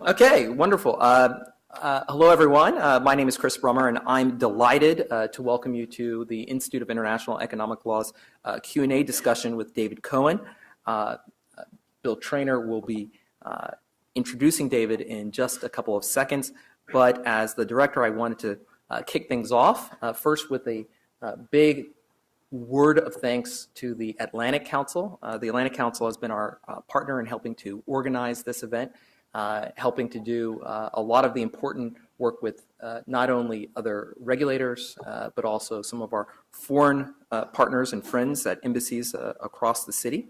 Okay, wonderful. Hello, everyone. My name is Chris Brummer, and I'm delighted to welcome you to the Institute of International Economic Law's Q&A discussion with David Cohen. Bill Traynor will be introducing David in just a couple of seconds, but as the director, I wanted to kick things off first with a big word of thanks to the Atlantic Council. The Atlantic Council has been our partner in helping to organize this event, helping to do a lot of the important work with not only other regulators, but also some of our foreign partners and friends at embassies across the city.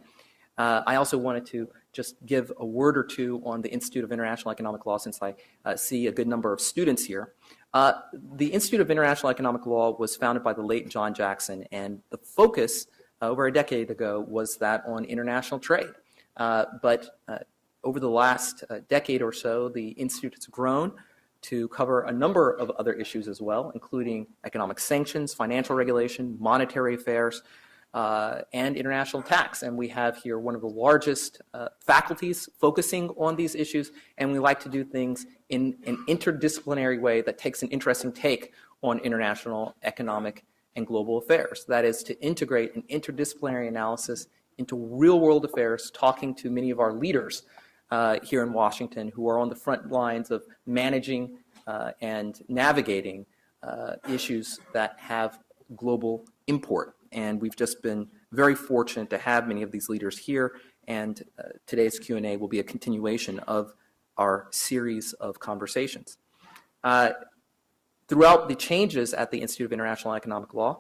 I also wanted to just give a word or two on the Institute of International Economic Law, since I see a good number of students here. The Institute of International Economic Law was founded by the late John Jackson, and the focus over a decade ago was that on international trade. But over the last decade or so, the Institute has grown to cover a number of other issues as well, including economic sanctions, financial regulation, monetary affairs, and international tax. And we have here one of the largest faculties focusing on these issues, and we like to do things in an interdisciplinary way that takes an interesting take on international economic and global affairs. That is, to integrate an interdisciplinary analysis into real-world affairs, talking to many of our leaders here in Washington who are on the front lines of managing and navigating issues that have global import. And we've just been very fortunate to have many of these leaders here, and today's Q&A will be a continuation of our series of conversations. Throughout the changes at the Institute of International Economic Law,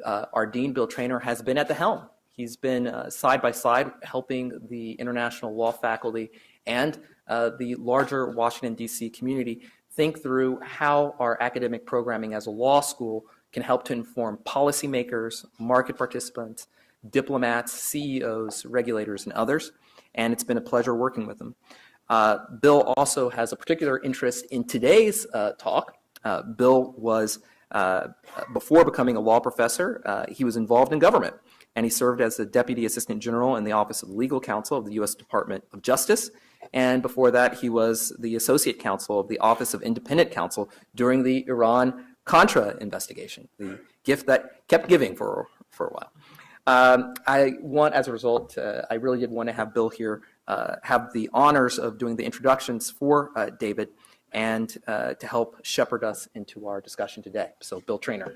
our Dean, Bill Traynor, has been at the helm. He's been side by side helping the international law faculty and the larger Washington, D.C. community think through how our academic programming as a law school can help to inform policymakers, market participants, diplomats, CEOs, regulators, and others. And it's been a pleasure working with them. Bill also has a particular interest in today's talk. Bill was, before becoming a law professor, he was involved in government. And he served as the Deputy Assistant General in the Office of Legal Counsel of the U.S. Department of Justice. And before that, he was the Associate Counsel of the Office of Independent Counsel during the Iran-Contra investigation, the gift that kept giving for a while. I want, as a result, I really did want to have Bill here have the honors of doing the introductions for David and to help shepherd us into our discussion today. So, Bill Traynor.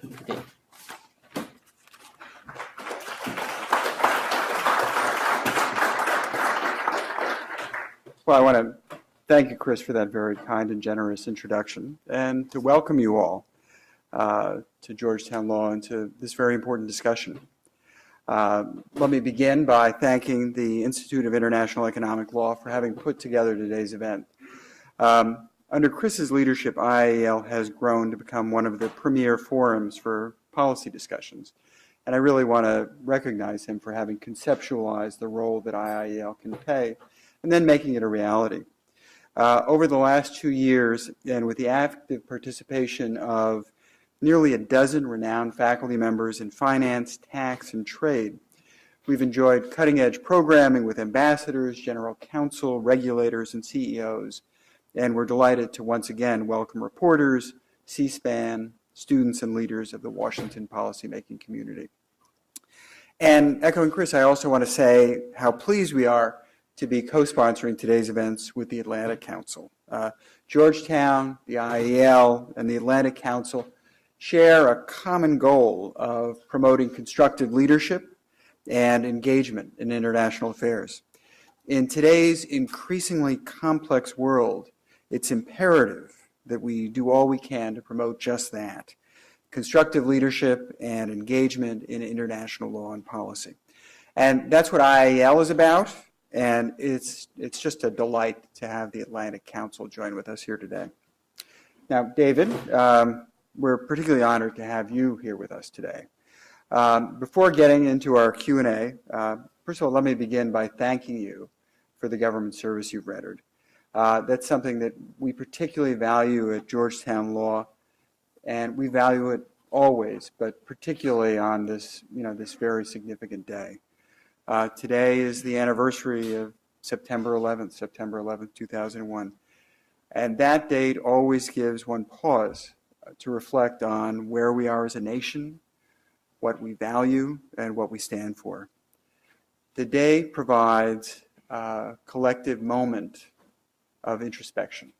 Well, I want to thank you, Chris, for that very kind and generous introduction, and to welcome you all to Georgetown Law and to this very important discussion. Let me begin by thanking the Institute of International Economic Law for having put together today's event. Under Chris's leadership, Iiel has grown to become one of the premier forums for policy discussions, and I really want to recognize him for having conceptualized the role that Iiel can play and then making it a reality. Over the last 2 years, and with the active participation of nearly a dozen renowned faculty members in finance, tax, and trade, we've enjoyed cutting-edge programming with ambassadors, general counsel, regulators, and CEOs, and we're delighted to once again welcome reporters, C-SPAN, students, and leaders of the Washington policymaking community. And echoing Chris, I also want to say how pleased we are to be co-sponsoring today's events with the Atlantic Council. Georgetown, the Iiel, and the Atlantic Council share a common goal of promoting constructive leadership and engagement in international affairs. In today's increasingly complex world, it's imperative that we do all we can to promote just that, constructive leadership and engagement in international law and policy. And that's what Iiel is about. And it's just a delight to have the Atlantic Council join with us here today. Now, David, we're particularly honored to have you here with us today. Before getting into our Q&A, first of all, let me begin by thanking you for the government service you've rendered. That's something that we particularly value at Georgetown Law, and we value it always, but particularly on this, this very significant day. Today is the anniversary of September 11th, 2001. And that date always gives one pause to reflect on where we are as a nation, what we value, and what we stand for. The day provides a collective moment of introspection.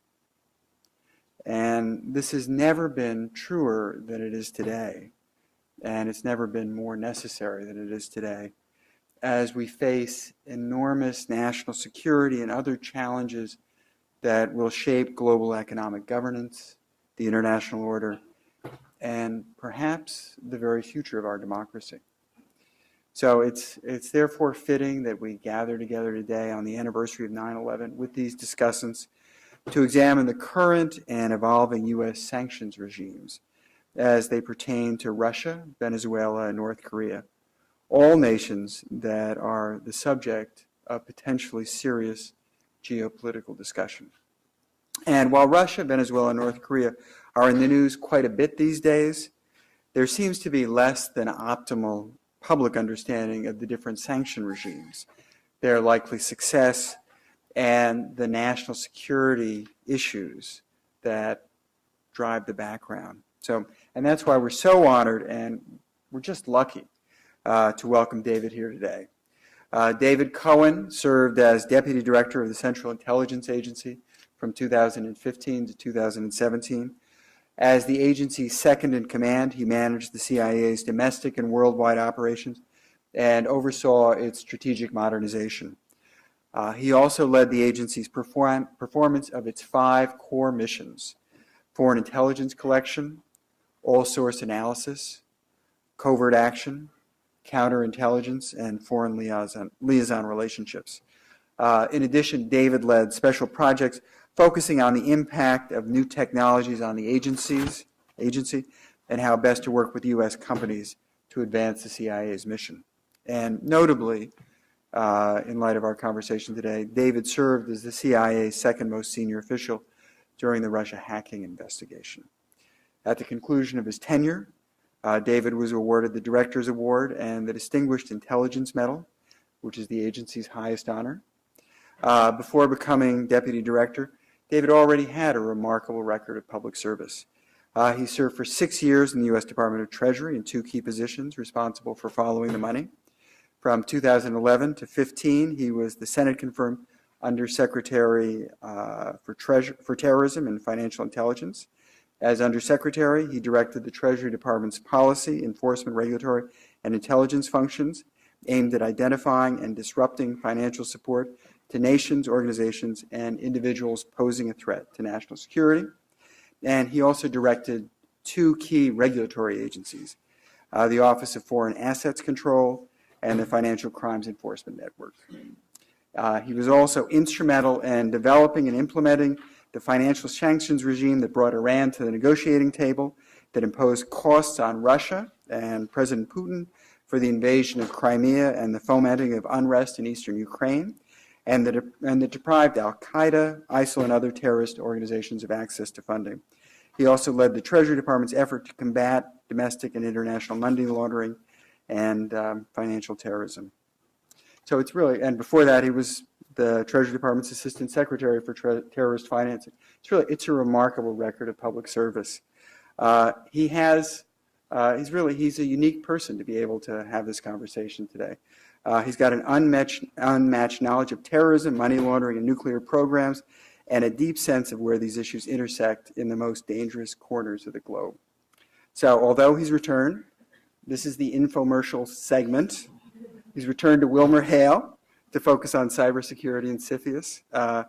And this has never been truer than it is today. And it's never been more necessary than it is today, as we face enormous national security and other challenges that will shape global economic governance, the international order, and perhaps the very future of our democracy. So it's therefore fitting that we gather together today on the anniversary of 9/11 with these discussants to examine the current and evolving U.S. sanctions regimes as they pertain to Russia, Venezuela, and North Korea, all nations that are the subject of potentially serious geopolitical discussion. And while Russia, Venezuela, and North Korea are in the news quite a bit these days, there seems to be less than optimal public understanding of the different sanction regimes, their likely success, and the national security issues that drive the background. And that's why we're so honored, and we're just lucky to welcome David here today. David Cohen served as Deputy Director of the Central Intelligence Agency from 2015 to 2017. As the agency's second in command, he managed the CIA's domestic and worldwide operations and oversaw its strategic modernization. He also led the agency's performance of its 5 core missions: foreign intelligence collection, all-source analysis, covert action, counterintelligence, and foreign liaison relationships. In addition, David led special projects focusing on the impact of new technologies on the agency and how best to work with U.S. companies to advance the CIA's mission. And notably, in light of our conversation today, David served as the CIA's second most senior official during the Russia hacking investigation. At the conclusion of his tenure, David was awarded the Director's Award and the Distinguished Intelligence Medal, which is the agency's highest honor. Before becoming Deputy Director, David already had a remarkable record of public service. He served for 6 years in the U.S. Department of Treasury in 2 key positions responsible for following the money. From 2011 to 15, he was the Senate-confirmed Undersecretary for Terrorism and Financial Intelligence. As Undersecretary, he directed the Treasury Department's policy, enforcement, regulatory, and intelligence functions aimed at identifying and disrupting financial support to nations, organizations, and individuals posing a threat to national security. And he also directed 2 key regulatory agencies, the Office of Foreign Assets Control and the Financial Crimes Enforcement Network. He was also instrumental in developing and implementing the financial sanctions regime that brought Iran to the negotiating table, that imposed costs on Russia and President Putin for the invasion of Crimea and the fomenting of unrest in eastern Ukraine, and that deprived al-Qaeda, ISIL, and other terrorist organizations of access to funding. He also led the Treasury Department's effort to combat domestic and international money laundering and financial terrorism. So it's really, and before that he was the Treasury Department's Assistant Secretary for Terrorist Financing. It's a remarkable record of public service. He's a unique person to be able to have this conversation today. He's got an unmatched knowledge of terrorism, money laundering, and nuclear programs, and a deep sense of where these issues intersect in the most dangerous corners of the globe. So although he's returned, this is the infomercial segment. He's returned to WilmerHale to focus on cybersecurity and CFIUS. I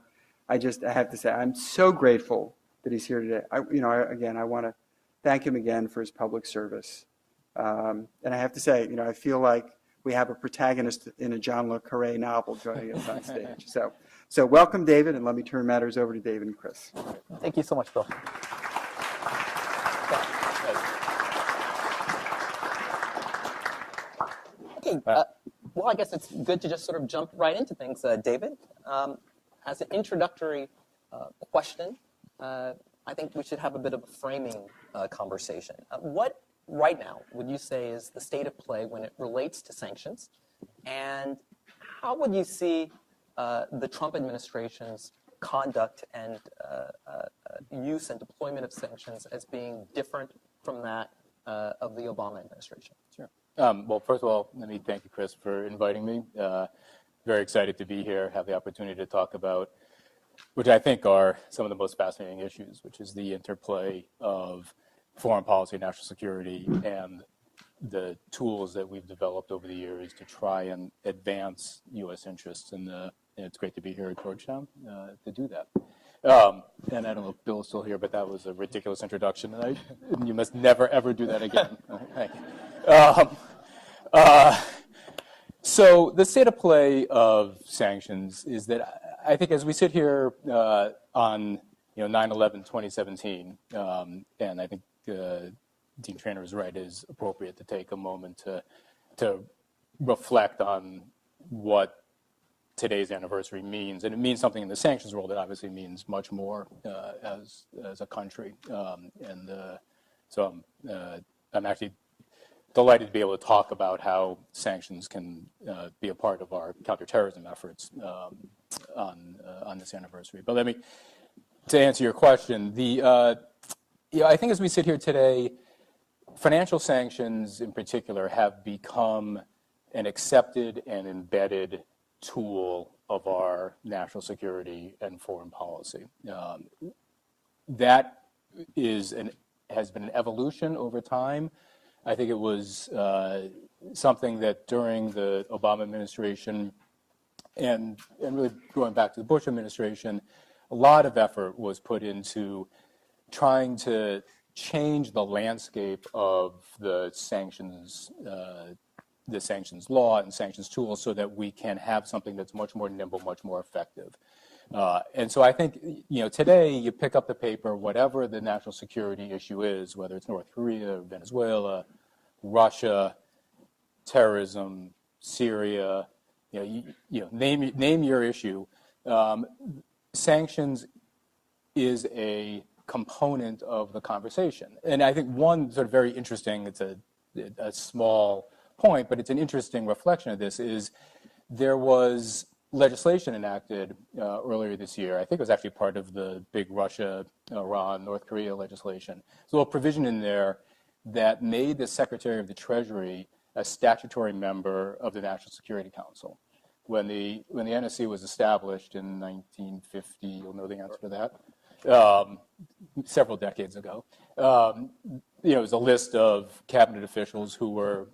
have to say, I'm so grateful that he's here today. I want to thank him again for his public service. And I have to say, I feel like we have a protagonist in a John le Carré novel joining us on stage. So welcome, David, and let me turn matters over to David and Chris. Thank you so much, Bill. Okay, well, I guess it's good to just sort of jump right into things, David. As an introductory question, I think we should have a bit of a framing conversation. What, right now, would you say is the state of play when it relates to sanctions? And how would you see the Trump administration's conduct and use and deployment of sanctions as being different from that of the Obama administration? Sure. Well, first of all, let me thank you, Chris, for inviting me. Very excited to be here, have the opportunity to talk about, which I think are some of the most fascinating issues, which is the interplay of foreign policy, national security, and the tools that we've developed over the years to try and advance U.S. interests. And it's great to be here at Georgetown to do that. And I don't know if Bill's still here, but that was a ridiculous introduction. And you must never, ever do that again. Thank you. So the state of play of sanctions is that I think as we sit here on 9/11/2017, and I think Dean Traynor is right, it is appropriate to take a moment to reflect on what today's anniversary means, and it means something in the sanctions world that obviously means much more as a country, so I'm actually delighted to be able to talk about how sanctions can be a part of our counterterrorism efforts on this anniversary. But to answer your question, I think as we sit here today, financial sanctions in particular have become an accepted and embedded tool of our national security and foreign policy. That has been an evolution over time. I think it was something that during the Obama administration and really going back to the Bush administration, a lot of effort was put into trying to change the landscape of the sanctions law and sanctions tools so that we can have something that's much more nimble, much more effective. And so I think, today you pick up the paper, whatever the national security issue is, whether it's North Korea, Venezuela, Russia, terrorism, Syria, name your issue. Sanctions is a component of the conversation. And I think one sort of very interesting, it's a small point, but it's an interesting reflection of this, is there was legislation enacted earlier this year. I think it was actually part of the big Russia, Iran, North Korea legislation. So a provision in there that made the Secretary of the Treasury a statutory member of the National Security Council. When the NSC was established in 1950, you'll know the answer to that, several decades ago. It was a list of cabinet officials who were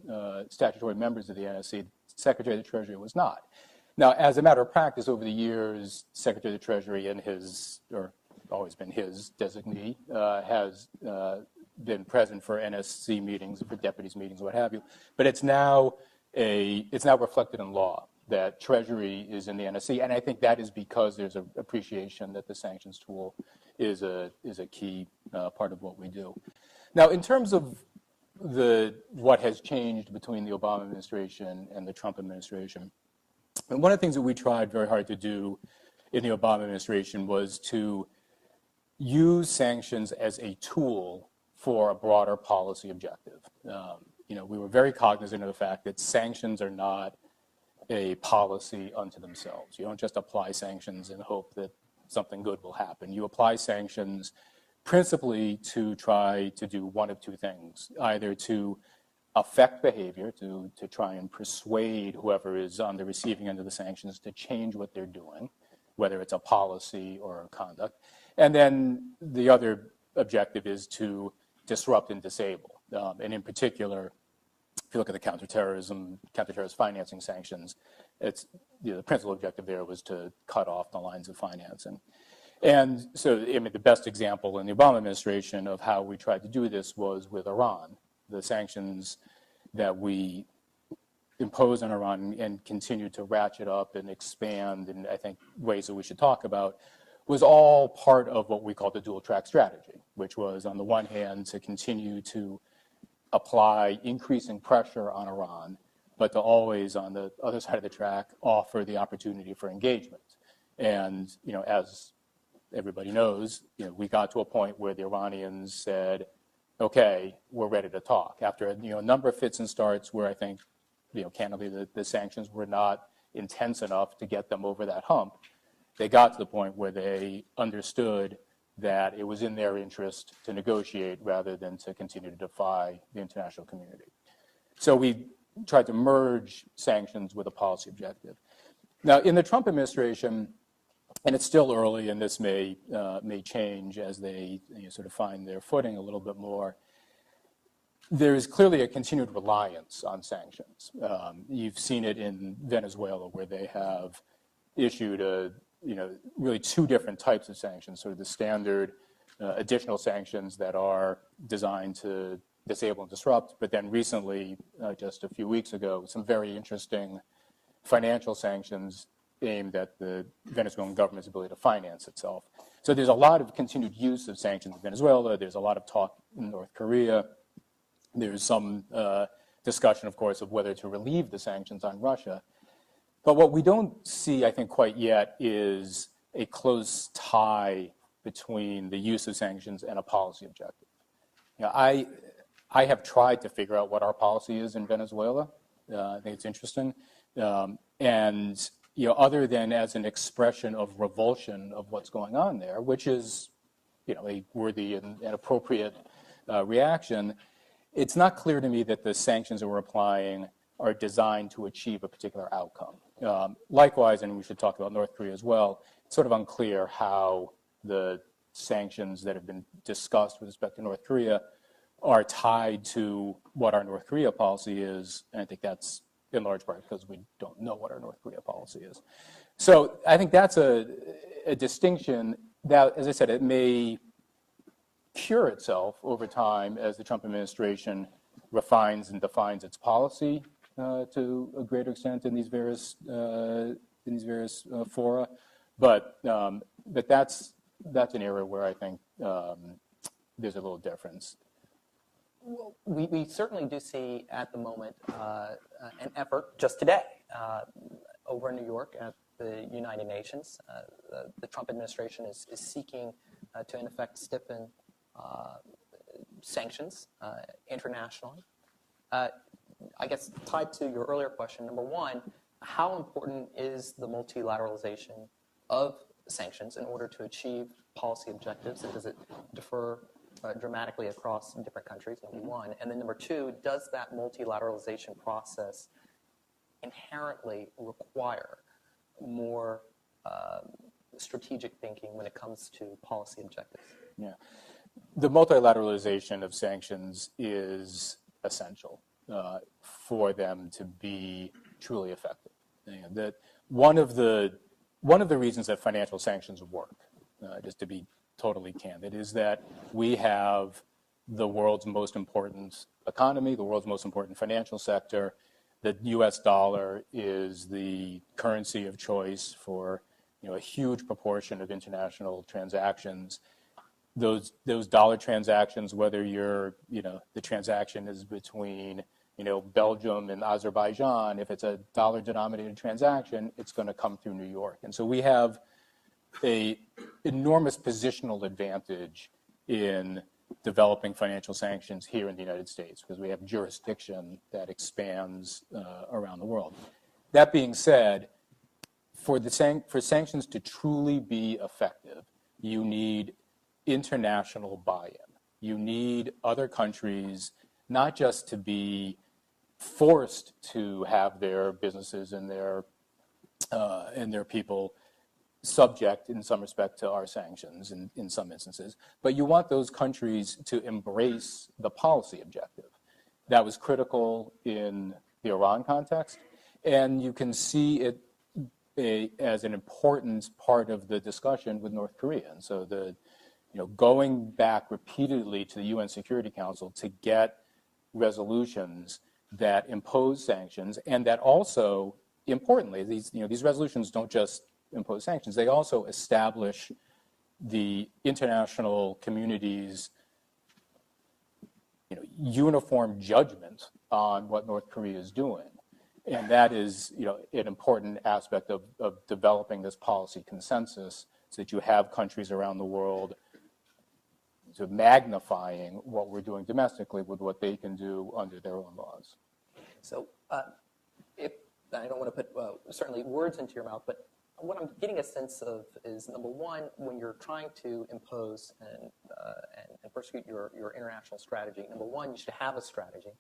statutory members of the NSC. Secretary of the Treasury was not. Now, as a matter of practice, over the years, Secretary of the Treasury and always been his designee, has been present for NSC meetings, for deputies meetings, what have you. But it's now reflected in law that Treasury is in the NSC, and I think that is because there's an appreciation that the sanctions tool is a key part of what we do. Now, in terms of what has changed between the Obama administration and the Trump administration, and one of the things that we tried very hard to do in the Obama administration was to use sanctions as a tool for a broader policy objective. We were very cognizant of the fact that sanctions are not a policy unto themselves. You don't just apply sanctions and hope that something good will happen. You apply sanctions principally to try to do one of two things, either to affect behavior, to try and persuade whoever is on the receiving end of the sanctions to change what they're doing, whether it's a policy or a conduct. And then the other objective is to disrupt and disable. And in particular, if you look at the counterterrorist financing sanctions, it's the principal objective there was to cut off the lines of financing. And so, the best example in the Obama administration of how we tried to do this was with Iran. The sanctions that we imposed on Iran and continue to ratchet up and expand in, I think, ways that we should talk about was all part of what we call the dual track strategy, which was on the one hand to continue to apply increasing pressure on Iran, but to always on the other side of the track offer the opportunity for engagement. And as everybody knows, we got to a point where the Iranians said, okay, we're ready to talk. After a number of fits and starts where I think, candidly, the sanctions were not intense enough to get them over that hump, they got to the point where they understood that it was in their interest to negotiate rather than to continue to defy the international community. So we tried to merge sanctions with a policy objective. Now, in the Trump administration, and it's still early, and this may change as they sort of find their footing a little bit more, there is clearly a continued reliance on sanctions. You've seen it in Venezuela, where they have issued really two different types of sanctions, sort of the standard additional sanctions that are designed to disable and disrupt, but then recently, just a few weeks ago, some very interesting financial sanctions aimed at the Venezuelan government's ability to finance itself. So there's a lot of continued use of sanctions in Venezuela. There's a lot of talk in North Korea. There's some discussion, of course, of whether to relieve the sanctions on Russia. But what we don't see, I think, quite yet is a close tie between the use of sanctions and a policy objective. I have tried to figure out what our policy is in Venezuela. I think it's interesting. And other than as an expression of revulsion of what's going on there, which is a worthy and appropriate reaction, it's not clear to me that the sanctions that we're applying are designed to achieve a particular outcome. Likewise, and we should talk about North Korea as well, it's sort of unclear how the sanctions that have been discussed with respect to North Korea are tied to what our North Korea policy is, and I think that's in large part because we don't know what our North Korea policy is. So I think that's a distinction that, as I said, it may cure itself over time as the Trump administration refines and defines its policy to a greater extent in these various fora, but that's an area where I think there's a little difference. Well, we certainly do see at the moment an effort just today over in New York at the United Nations. The Trump administration is seeking to, in effect, stiffen sanctions internationally. I guess tied to your earlier question, number one, how important is the multilateralization of sanctions in order to achieve policy objectives, and does it differ dramatically across different countries, number one? And then number two, does that multilateralization process inherently require more strategic thinking when it comes to policy objectives? Yeah. The multilateralization of sanctions is essential for them to be truly effective. That one of the reasons that financial sanctions work, just to be totally candid, is that we have the world's most important economy, the world's most important financial sector. The U.S. dollar is the currency of choice for a huge proportion of international transactions. Those dollar transactions, whether the transaction is between Belgium and Azerbaijan, if it's a dollar-denominated transaction, it's going to come through New York. And so we have an enormous positional advantage in developing financial sanctions here in the United States because we have jurisdiction that expands around the world. That being said, for sanctions to truly be effective, you need international buy-in. You need other countries not just to be forced to have their businesses and their people subject in some respect to our sanctions in some instances, but you want those countries to embrace the policy objective. That was critical in the Iran context, and you can see it as an important part of the discussion with North Korea. And so going back repeatedly to the UN Security Council to get resolutions that impose sanctions, and that also, importantly, these resolutions don't just impose sanctions, they also establish the international community's uniform judgment on what North Korea is doing. And that is an important aspect of developing this policy consensus so that you have countries around the world to magnifying what we're doing domestically with what they can do under their own laws. So if I don't want to put certainly words into your mouth, but what I'm getting a sense of is, number one, when you're trying to impose and pursue your international strategy, number one, you should have a strategy.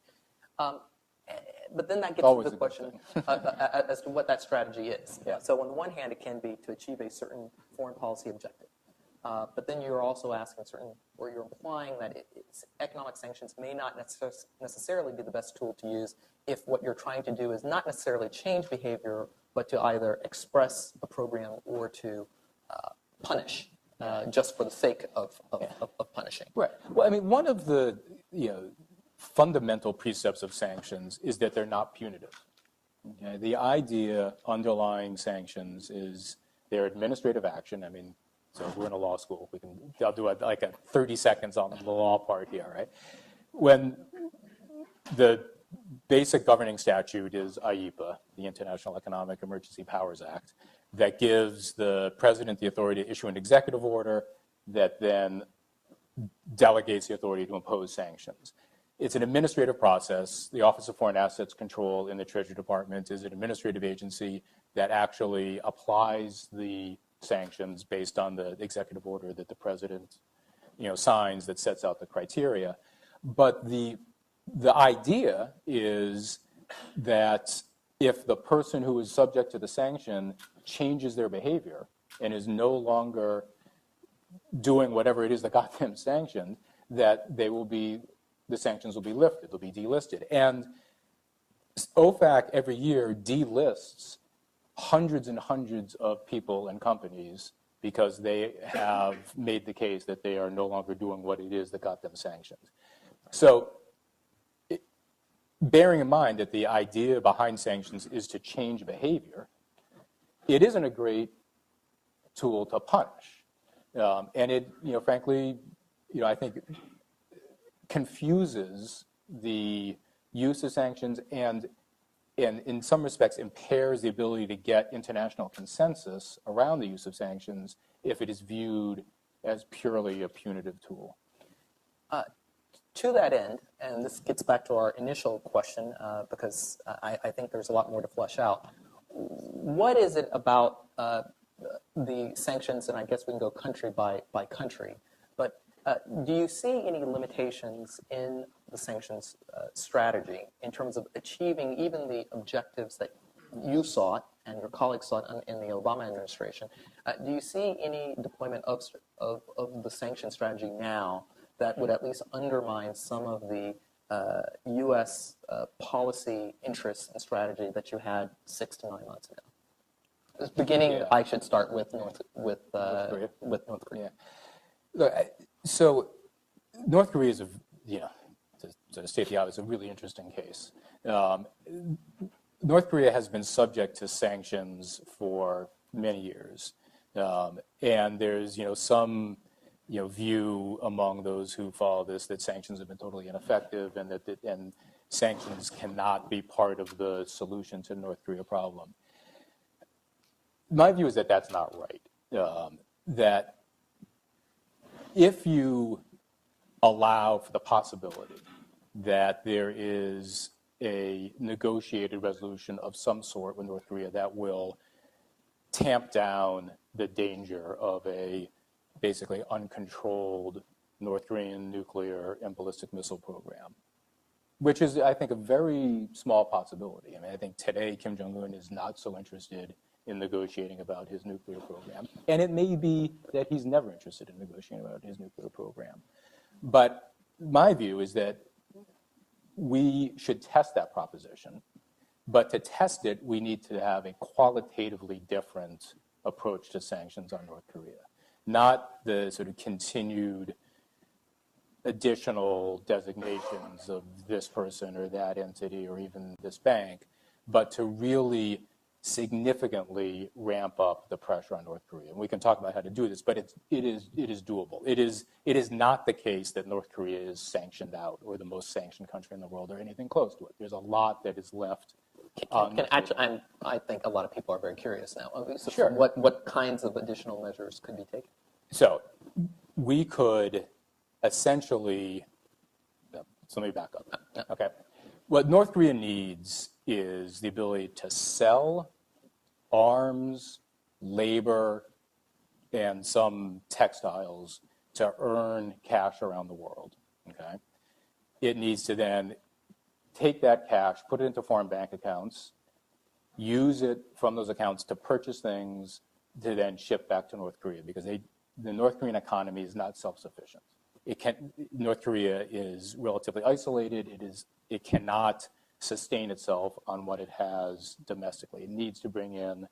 But then that gets to the question as to what that strategy is. Yeah. So on the one hand, it can be to achieve a certain foreign policy objective. But then you're also asking or you're implying that economic sanctions may not necessarily be the best tool to use if what you're trying to do is not necessarily change behavior, but to either express opprobrium or to punish just for the sake of punishing. Right. Well, I mean, one of the fundamental precepts of sanctions is that they're not punitive. Okay? The idea underlying sanctions is they're administrative action. I mean, so we're in a law school. I'll do like a 30 seconds on the law part here, right? When the basic governing statute is IEPA, the International Economic Emergency Powers Act, that gives the president the authority to issue an executive order that then delegates the authority to impose sanctions. It's an administrative process. The Office of Foreign Assets Control in the Treasury Department is an administrative agency that actually applies the sanctions based on the executive order that the president signs that sets out the criteria. But the idea is that if the person who is subject to the sanction changes their behavior and is no longer doing whatever it is that got them sanctioned, that the sanctions will be lifted, they'll be delisted. And OFAC every year delists hundreds and hundreds of people and companies because they have made the case that they are no longer doing what it is that got them sanctioned. So bearing in mind that the idea behind sanctions is to change behavior, it isn't a great tool to punish. And it, frankly, I think confuses the use of sanctions and in some respects impairs the ability to get international consensus around the use of sanctions if it is viewed as purely a punitive tool. To that end, and this gets back to our initial question, because I think there's a lot more to flesh out. What is it about the sanctions, and I guess we can go country by country, but do you see any limitations in the sanctions strategy in terms of achieving even the objectives that you sought and your colleagues sought in the Obama administration? Do you see any deployment of the sanction strategy now that would at least undermine some of the U.S. policy interests and strategy that you had 6 to 9 months ago? Beginning, I should start with North Korea. Look, so North Korea is to state the obvious, a really interesting case. North Korea has been subject to sanctions for many years, and there's some view among those who follow this that sanctions have been totally ineffective and that sanctions cannot be part of the solution to the North Korea problem. My view is that that's not right. That if you allow for the possibility that there is a negotiated resolution of some sort with North Korea that will tamp down the danger of a basically uncontrolled North Korean nuclear and ballistic missile program, which is, I think, a very small possibility. I mean, I think today Kim Jong-un is not so interested in negotiating about his nuclear program. And it may be that he's never interested in negotiating about his nuclear program. But my view is that we should test that proposition. But to test it, we need to have a qualitatively different approach to sanctions on North Korea, not the sort of continued additional designations of this person or that entity or even this bank, but to really significantly ramp up the pressure on North Korea. And we can talk about how to do this, but it is doable. It is not the case that North Korea is sanctioned out or the most sanctioned country in the world or anything close to it. There's a lot that is left. I think a lot of people are very curious now. So sure. What kinds of additional measures could be taken? So we could essentially, so let me back up. Okay. What North Korea needs is the ability to sell arms, labor, and some textiles to earn cash around the world, okay? It needs to then take that cash, put it into foreign bank accounts, use it from those accounts to purchase things to then ship back to North Korea, because the North Korean economy is not self-sufficient. North Korea is relatively isolated. It cannot sustain itself on what it has domestically. It needs to bring in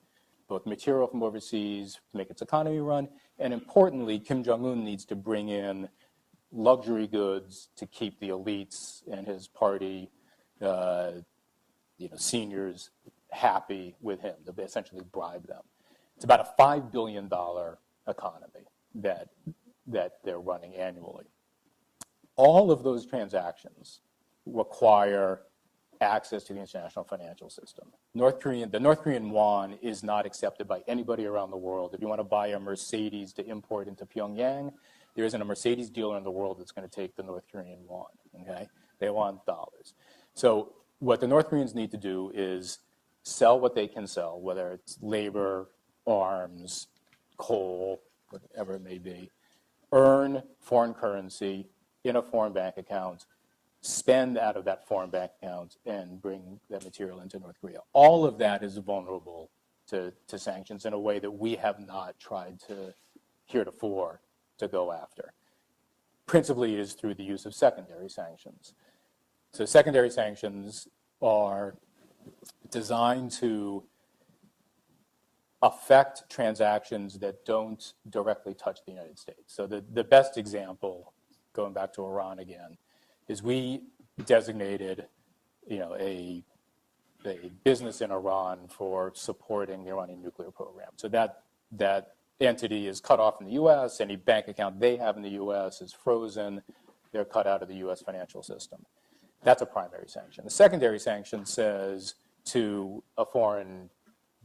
both material from overseas to make its economy run, and importantly, Kim Jong-un needs to bring in luxury goods to keep the elites and his party, seniors happy with him, to essentially bribe them. It's about a $5 billion economy that they're running annually. All of those transactions require access to the international financial system. The North Korean won is not accepted by anybody around the world. If you want to buy a Mercedes to import into Pyongyang, there isn't a Mercedes dealer in the world that's going to take the North Korean won, okay? They want dollars. So what the North Koreans need to do is sell what they can sell, whether it's labor, arms, coal, whatever it may be, earn foreign currency in a foreign bank account, spend out of that foreign bank account, and bring that material into North Korea. All of that is vulnerable to sanctions in a way that we have not tried to heretofore to go after. Principally is through the use of secondary sanctions. So secondary sanctions are designed to affect transactions that don't directly touch the United States. So the best example, going back to Iran again, is we designated a business in Iran for supporting the Iranian nuclear program. So that entity is cut off from the U.S. Any bank account they have in the U.S. is frozen. They're cut out of the U.S. financial system. That's a primary sanction. The secondary sanction says to a foreign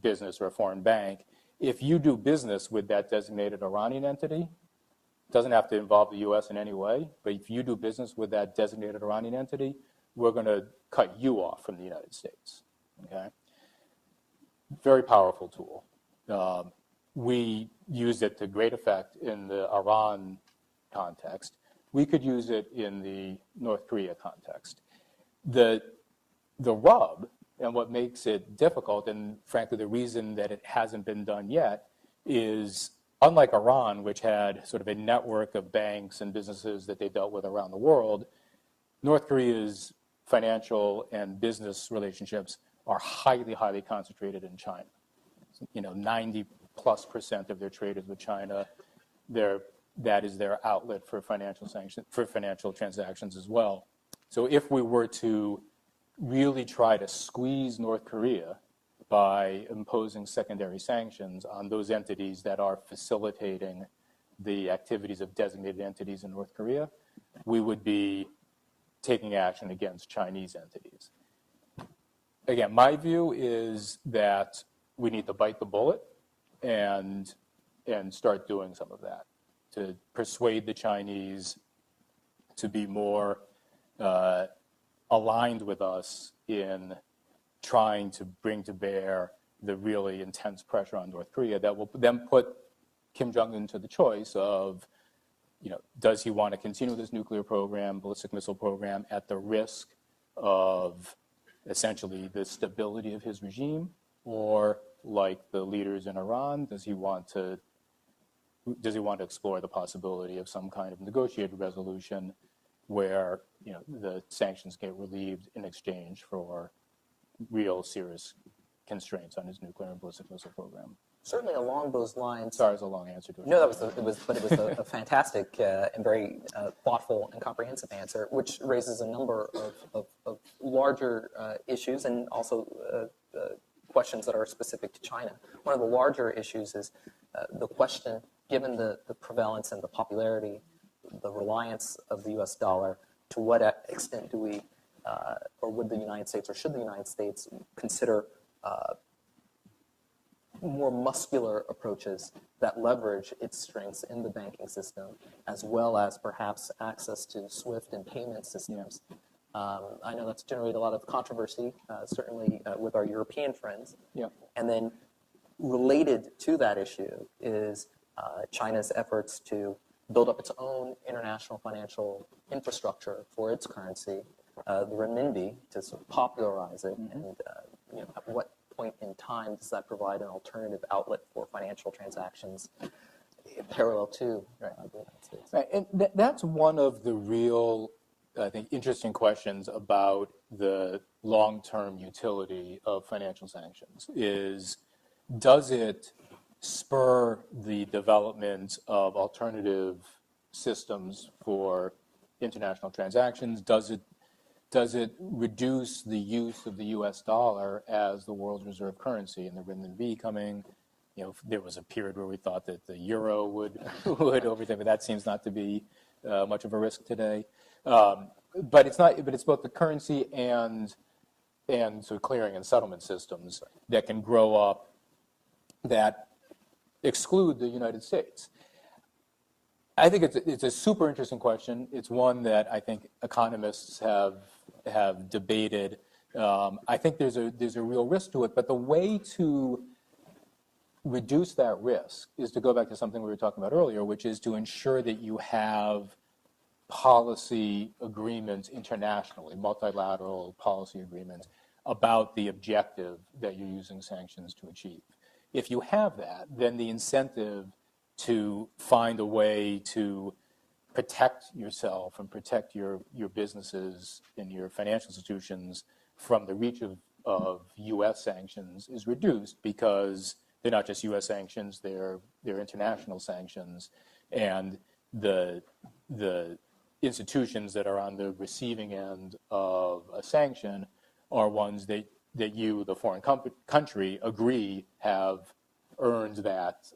business or a foreign bank, if you do business with that designated Iranian entity, it doesn't have to involve the U.S. in any way, but if you do business with that designated Iranian entity, we're going to cut you off from the United States. Okay? Very powerful tool. We used it to great effect in the Iran context. We could use it in the North Korea context. The rub, and what makes it difficult, and frankly the reason that it hasn't been done yet, is unlike Iran, which had sort of a network of banks and businesses that they dealt with around the world, North Korea's financial and business relationships are highly, highly concentrated in China. 90+% of their trade is with China. That is their outlet for financial transactions as well. So if we were to really try to squeeze North Korea by imposing secondary sanctions on those entities that are facilitating the activities of designated entities in North Korea, we would be taking action against Chinese entities. Again, my view is that we need to bite the bullet and start doing some of that to persuade the Chinese to be more aligned with us in trying to bring to bear the really intense pressure on North Korea that will then put Kim Jong-un to the choice of, does he want to continue this nuclear program, ballistic missile program, at the risk of essentially the stability of his regime, or like the leaders in Iran, does he want to explore the possibility of some kind of negotiated resolution where the sanctions get relieved in exchange for real serious constraints on his nuclear and ballistic missile program? Certainly along those lines. Sorry, it's a long answer to it. No, it was a fantastic and very thoughtful and comprehensive answer, which raises a number of larger issues and also questions that are specific to China. One of the larger issues is the question, given the prevalence and the popularity, the reliance of the U.S. dollar, to what extent do we, or would the United States, or should the United States consider more muscular approaches that leverage its strengths in the banking system, as well as perhaps access to SWIFT and payment systems I know that's generated a lot of controversy, certainly with our European friends. Yeah. And then related to that issue is China's efforts to build up its own international financial infrastructure for its currency, the renminbi, to sort of popularize it. And at what point in time does that provide an alternative outlet for financial transactions parallel to the United States? Right. And that's one of the real, I think, interesting questions about the long-term utility of financial sanctions is, does it spur the development of alternative systems for international transactions? Does it reduce the use of the U.S. dollar as the world's reserve currency, and the renminbi coming? There was a period where we thought that the euro would overtake, but that seems not to be much of a risk today. But it's not. But it's both the currency and sort of clearing and settlement systems that can grow up that exclude the United States. I think it's a super interesting question. It's one that I think economists have debated. I think there's a real risk to it, but the way to reduce that risk is to go back to something we were talking about earlier, which is to ensure that you have policy agreements internationally, multilateral policy agreements about the objective that you're using sanctions to achieve. If you have that, then the incentive to find a way to protect yourself and protect your businesses and your financial institutions from the reach of U.S. sanctions is reduced, because they're not just U.S. sanctions, they're international sanctions, and the institutions that are on the receiving end of a sanction are ones that you, the foreign country, agree have earned that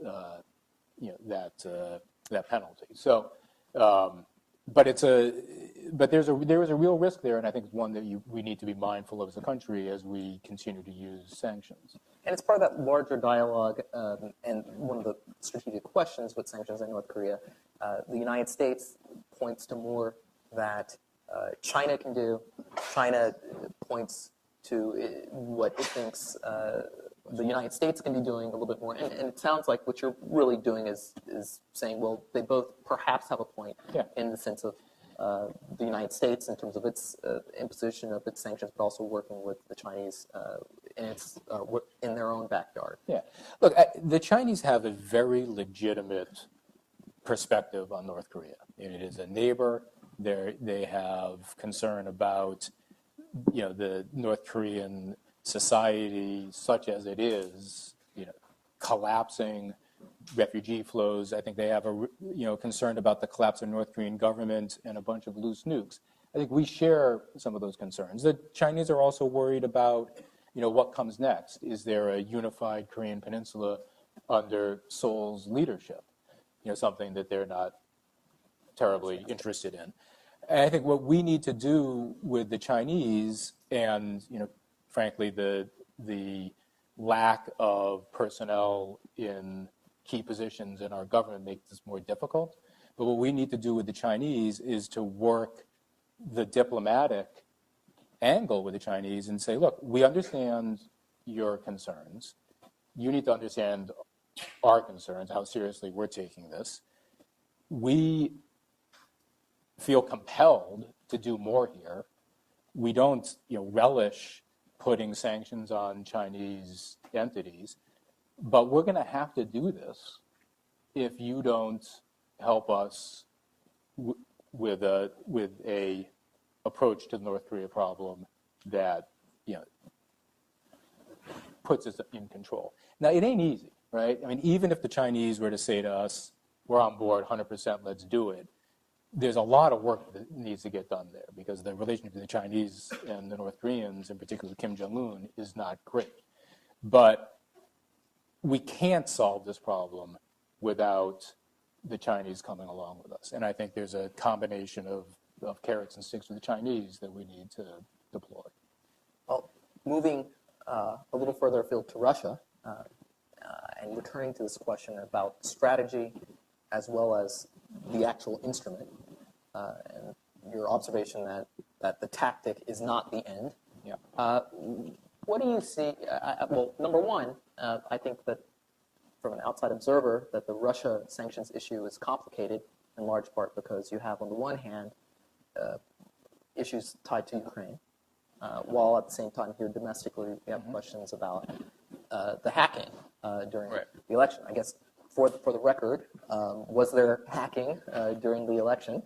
that penalty. So, but there is a real risk there, and I think it's one that we need to be mindful of as a country as we continue to use sanctions. And it's part of that larger dialogue, and one of the strategic questions with sanctions in North Korea. The United States points to more that China can do. China points to what it thinks the United States can be doing a little bit more. And it sounds like what you're really doing is saying, well, they both perhaps have a point in the sense of the United States in terms of its imposition of its sanctions, but also working with the Chinese in their own backyard. Yeah. Look, the Chinese have a very legitimate perspective on North Korea. It is a neighbor. They have concern about the North Korean society, such as it is, collapsing, refugee flows. I think they have a concern about the collapse of the North Korean government and a bunch of loose nukes. I think we share some of those concerns. The Chinese are also worried about what comes next. Is there a unified Korean peninsula under Seoul's leadership? Something that they're not terribly interested in. And I think what we need to do with the Chinese, and frankly the lack of personnel in key positions in our government makes this more difficult. But what we need to do with the Chinese is to work the diplomatic angle with the Chinese and say, look, we understand your concerns. You need to understand our concerns, how seriously we're taking this. We feel compelled to do more here. We don't relish putting sanctions on Chinese entities, but we're going to have to do this if you don't help us with a approach to the North Korea problem that puts us in control. Now, it ain't easy, right? I mean, even if the Chinese were to say to us, we're on board 100%, let's do it, there's a lot of work that needs to get done there, because the relationship between the Chinese and the North Koreans, in particular Kim Jong-un, is not great. But we can't solve this problem without the Chinese coming along with us. And I think there's a combination of carrots and sticks with the Chinese that we need to deploy. Well, moving a little further afield to Russia, and returning to this question about strategy as well as the actual instrument, and your observation that that the tactic is not the end. Yeah. What do you see? Well, number one, I think that from an outside observer, that the Russia sanctions issue is complicated in large part because you have, on the one hand, issues tied to Ukraine, while at the same time here domestically we have questions about the hacking during the election. I guess for the record, was there hacking during the election?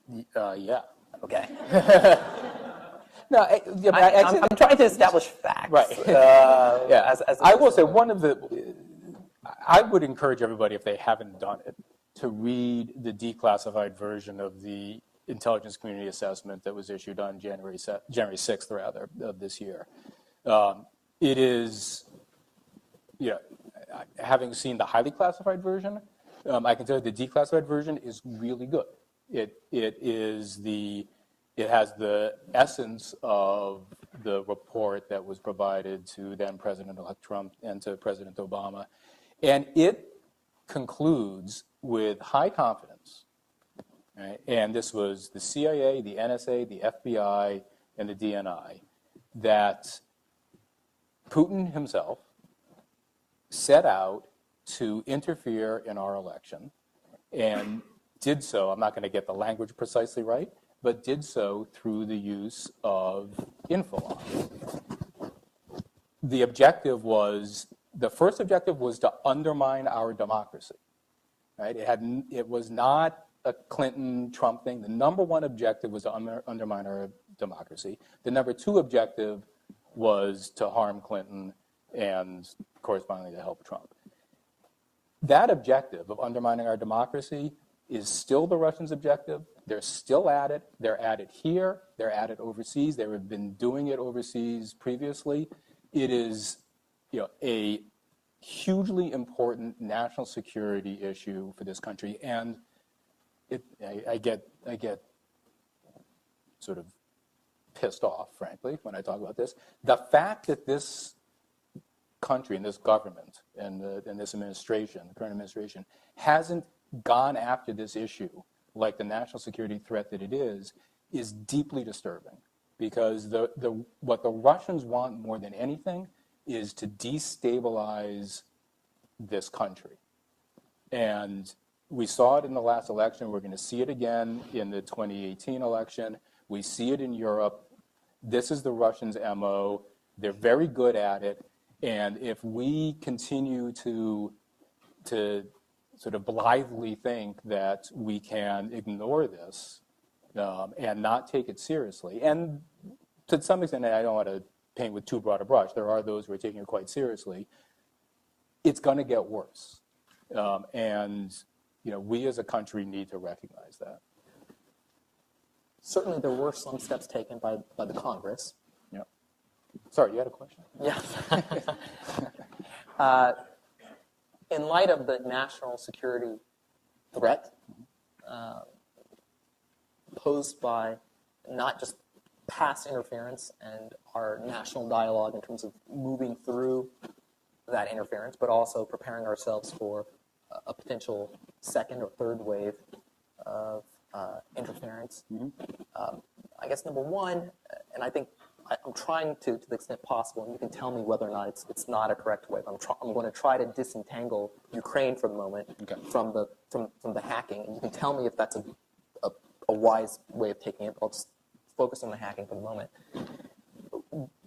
Yeah. Okay. No, I'm trying to establish facts. Right. Yeah. I will say I would encourage everybody, if they haven't done it, to read the declassified version of the intelligence community assessment that was issued on January 6th, rather, of this year. It is, having seen the highly classified version, I can tell you the declassified version is really good. It has the essence of the report that was provided to then President-elect Trump and to President Obama. And it concludes with high confidence, right? And this was the CIA, the NSA, the FBI, and the DNI, that Putin himself set out to interfere in our election and did so, I'm not going to get the language precisely right, but did so through the use of info. The first objective was to undermine our democracy, right? It was not a Clinton-Trump thing. The number one objective was to undermine our democracy. The number two objective was to harm Clinton and correspondingly to help Trump. That objective of undermining our democracy is still the Russians' objective. They're still at it. They're at it here. They're at it overseas. They have been doing it overseas previously. It is, a hugely important national security issue for this country, and I get sort of pissed off, frankly, when I talk about this. The fact that this country and this government and this administration, the current administration, hasn't gone after this issue like the national security threat that it is deeply disturbing, because what the Russians want more than anything is to destabilize this country. And we saw it in the last election. We're going to see it again in the 2018 election. We see it in Europe. This is the Russians' MO. They're very good at it. And if we continue to sort of blithely think that we can ignore this and not take it seriously, and to some extent, I don't want to paint with too broad a brush, there are those who are taking it quite seriously, it's going to get worse. And we as a country need to recognize that. Certainly there were some steps taken by the Congress. Yeah. Sorry, you had a question? Yes. In light of the national security threat posed by not just past interference and our national dialogue in terms of moving through that interference, but also preparing ourselves for a potential second or third wave of interference. I guess number one, and I think I'm trying to the extent possible, and you can tell me whether or not it's not a correct wave. I'm going to try to disentangle Ukraine for the moment from the hacking, and you can tell me if that's a wise way of taking it. I'll just focus on the hacking for the moment.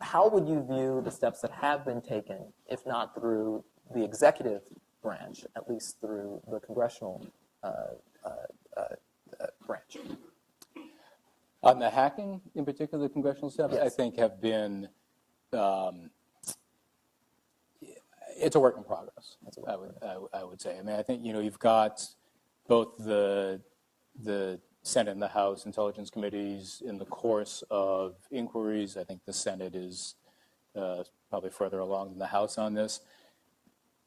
How would you view the steps that have been taken, if not through the executive branch, at least through the congressional branch? On the hacking, in particular, the congressional steps, Yes. I think have been, it's a work in progress, I would say. I mean, I think, you've got both the Senate and the House Intelligence Committees in the course of inquiries. I think the Senate is probably further along than the House on this.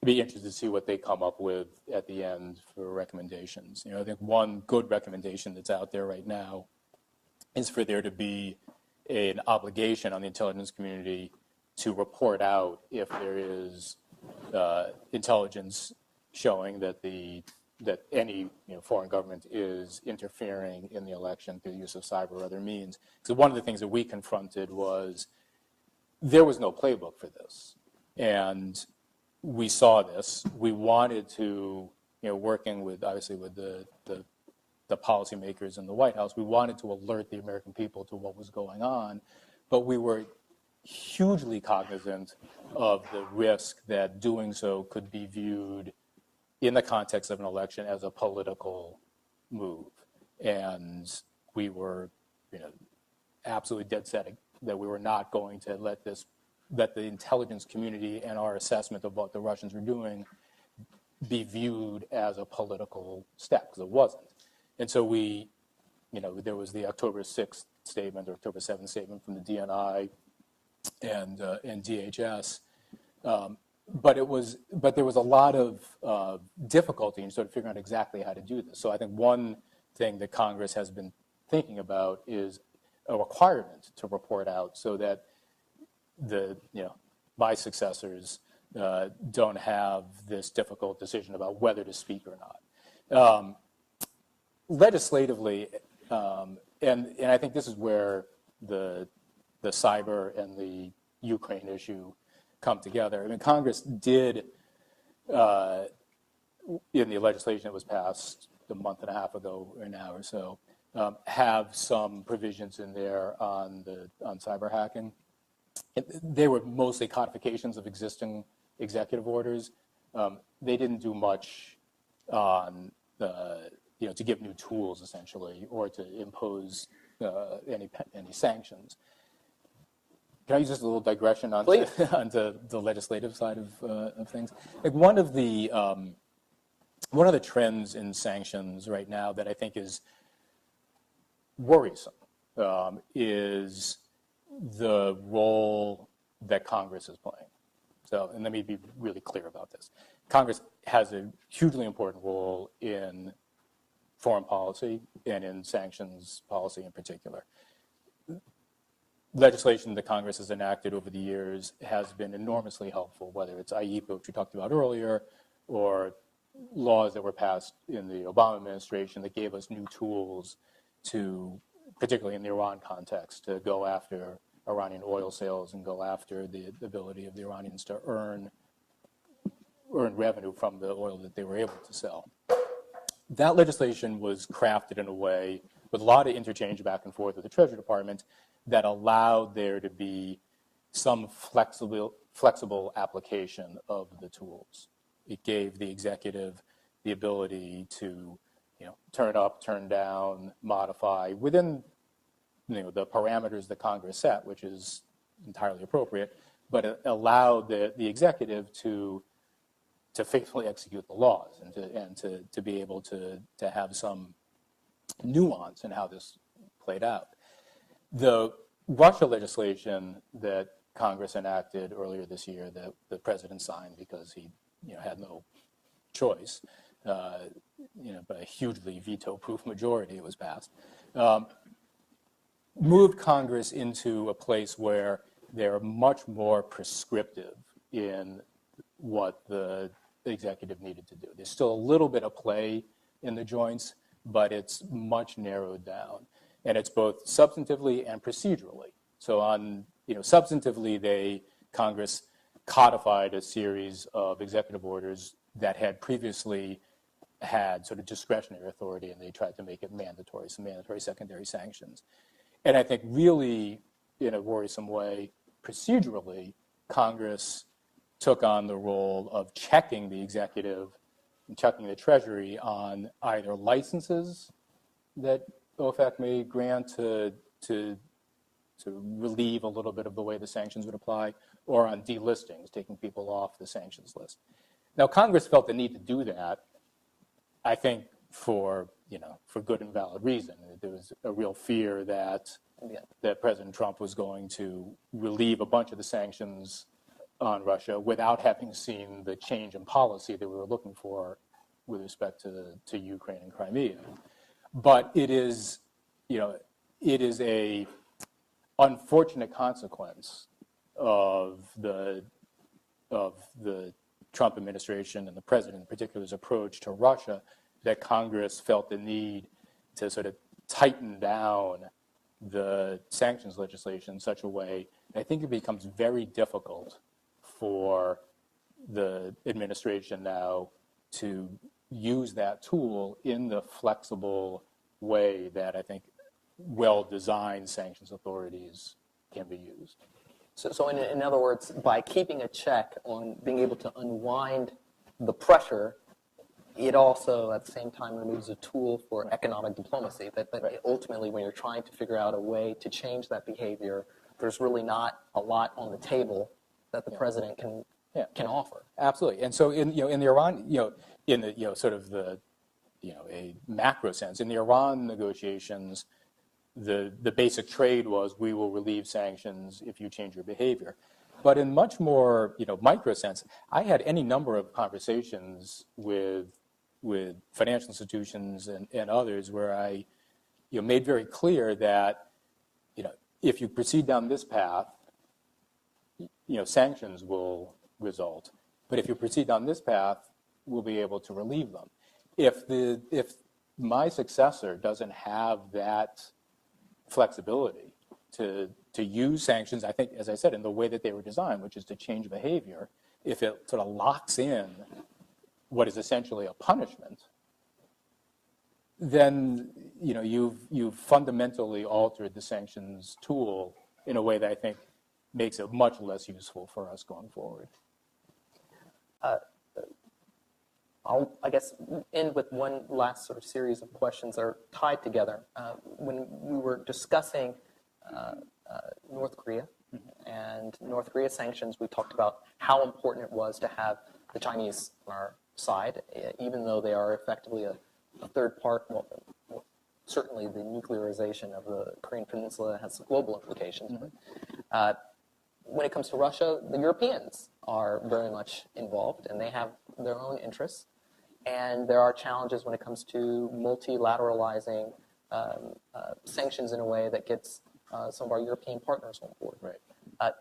It'd be interesting to see what they come up with at the end for recommendations. I think one good recommendation that's out there right now is for there to be an obligation on the intelligence community to report out if there is intelligence showing that the that any foreign government is interfering in the election through the use of cyber or other means. So one of the things that we confronted was there was no playbook for this, and we saw this. We wanted to, working with obviously with the policymakers in the White House, we wanted to alert the American people to what was going on, but we were hugely cognizant of the risk that doing so could be viewed in the context of an election as a political move. And we were, absolutely dead set that we were not going to let the intelligence community and our assessment of what the Russians were doing be viewed as a political step, because it wasn't. And so there was the October 6th statement or October 7th statement from the DNI and DHS. But there was a lot of difficulty in sort of figuring out exactly how to do this. So I think one thing that Congress has been thinking about is a requirement to report out so that my successors don't have this difficult decision about whether to speak or not. Legislatively, and I think this is where the cyber and the Ukraine issue come together. I mean, Congress did, in the legislation that was passed a month and a half ago or now or so, have some provisions in there on cyber hacking. They were mostly codifications of existing executive orders. They didn't do much on to give new tools essentially, or to impose any sanctions. Can I use just a little digression onto the legislative side of things? Like one of the trends in sanctions right now that I think is worrisome is the role that Congress is playing. So, and let me be really clear about this. Congress has a hugely important role in foreign policy and in sanctions policy in particular. Legislation that Congress has enacted over the years has been enormously helpful, whether it's Iiel, which we talked about earlier, or laws that were passed in the Obama administration that gave us new tools to, particularly in the Iran context, to go after Iranian oil sales and go after the ability of the Iranians to earn revenue from the oil that they were able to sell. That legislation was crafted in a way with a lot of interchange back and forth with the Treasury Department that allowed there to be some flexible application of the tools. It gave the executive the ability to, turn up, turn down, modify within, the parameters that Congress set, which is entirely appropriate, but it allowed the executive to faithfully execute the laws and to be able to have some nuance in how this played out. The Russia legislation that Congress enacted earlier this year that the president signed because he had no choice, but a hugely veto-proof majority it was passed, moved Congress into a place where they're much more prescriptive in what the executive needed to do. There's still a little bit of play in the joints, but it's much narrowed down. And it's both substantively and procedurally. So substantively, Congress codified a series of executive orders that had previously had sort of discretionary authority, and they tried to make it mandatory, some mandatory secondary sanctions. And I think really, in a worrisome way, procedurally, Congress took on the role of checking the executive and checking the Treasury on either licenses that OFAC may grant to relieve a little bit of the way the sanctions would apply, or on delistings, taking people off the sanctions list. Now, Congress felt the need to do that, I think, for good and valid reason. There was a real fear that President Trump was going to relieve a bunch of the sanctions on Russia without having seen the change in policy that we were looking for with respect to Ukraine and Crimea. But it is a unfortunate consequence of the Trump administration and the president in particular's approach to Russia that Congress felt the need to sort of tighten down the sanctions legislation in such a way, I think it becomes very difficult for the administration now to use that tool in the flexible way that I think well-designed sanctions authorities can be used. So in other words, by keeping a check on being able to unwind the pressure, it also at the same time removes a tool for economic diplomacy. That ultimately, when you're trying to figure out a way to change that behavior, there's really not a lot on the table that the president can offer. Absolutely. And so in the Iran, in the sort of the a macro sense, in the Iran negotiations, the basic trade was we will relieve sanctions if you change your behavior. But in much more micro sense, I had any number of conversations with financial institutions and others where I made very clear that if you proceed down this path, sanctions will result. But if you proceed down this path, we'll be able to relieve them. If my successor doesn't have that flexibility to use sanctions, I think, as I said, in the way that they were designed, which is to change behavior, if it sort of locks in what is essentially a punishment, then you've fundamentally altered the sanctions tool in a way that I think makes it much less useful for us going forward. I'll, I guess, end with one last sort of series of questions that are tied together. When we were discussing North Korea and North Korea sanctions, we talked about how important it was to have the Chinese on our side, even though they are effectively a third part. Well, certainly the nuclearization of the Korean Peninsula has global implications. When it comes to Russia, the Europeans are very much involved, and they have their own interests. And there are challenges when it comes to multilateralizing sanctions in a way that gets some of our European partners on board. Right.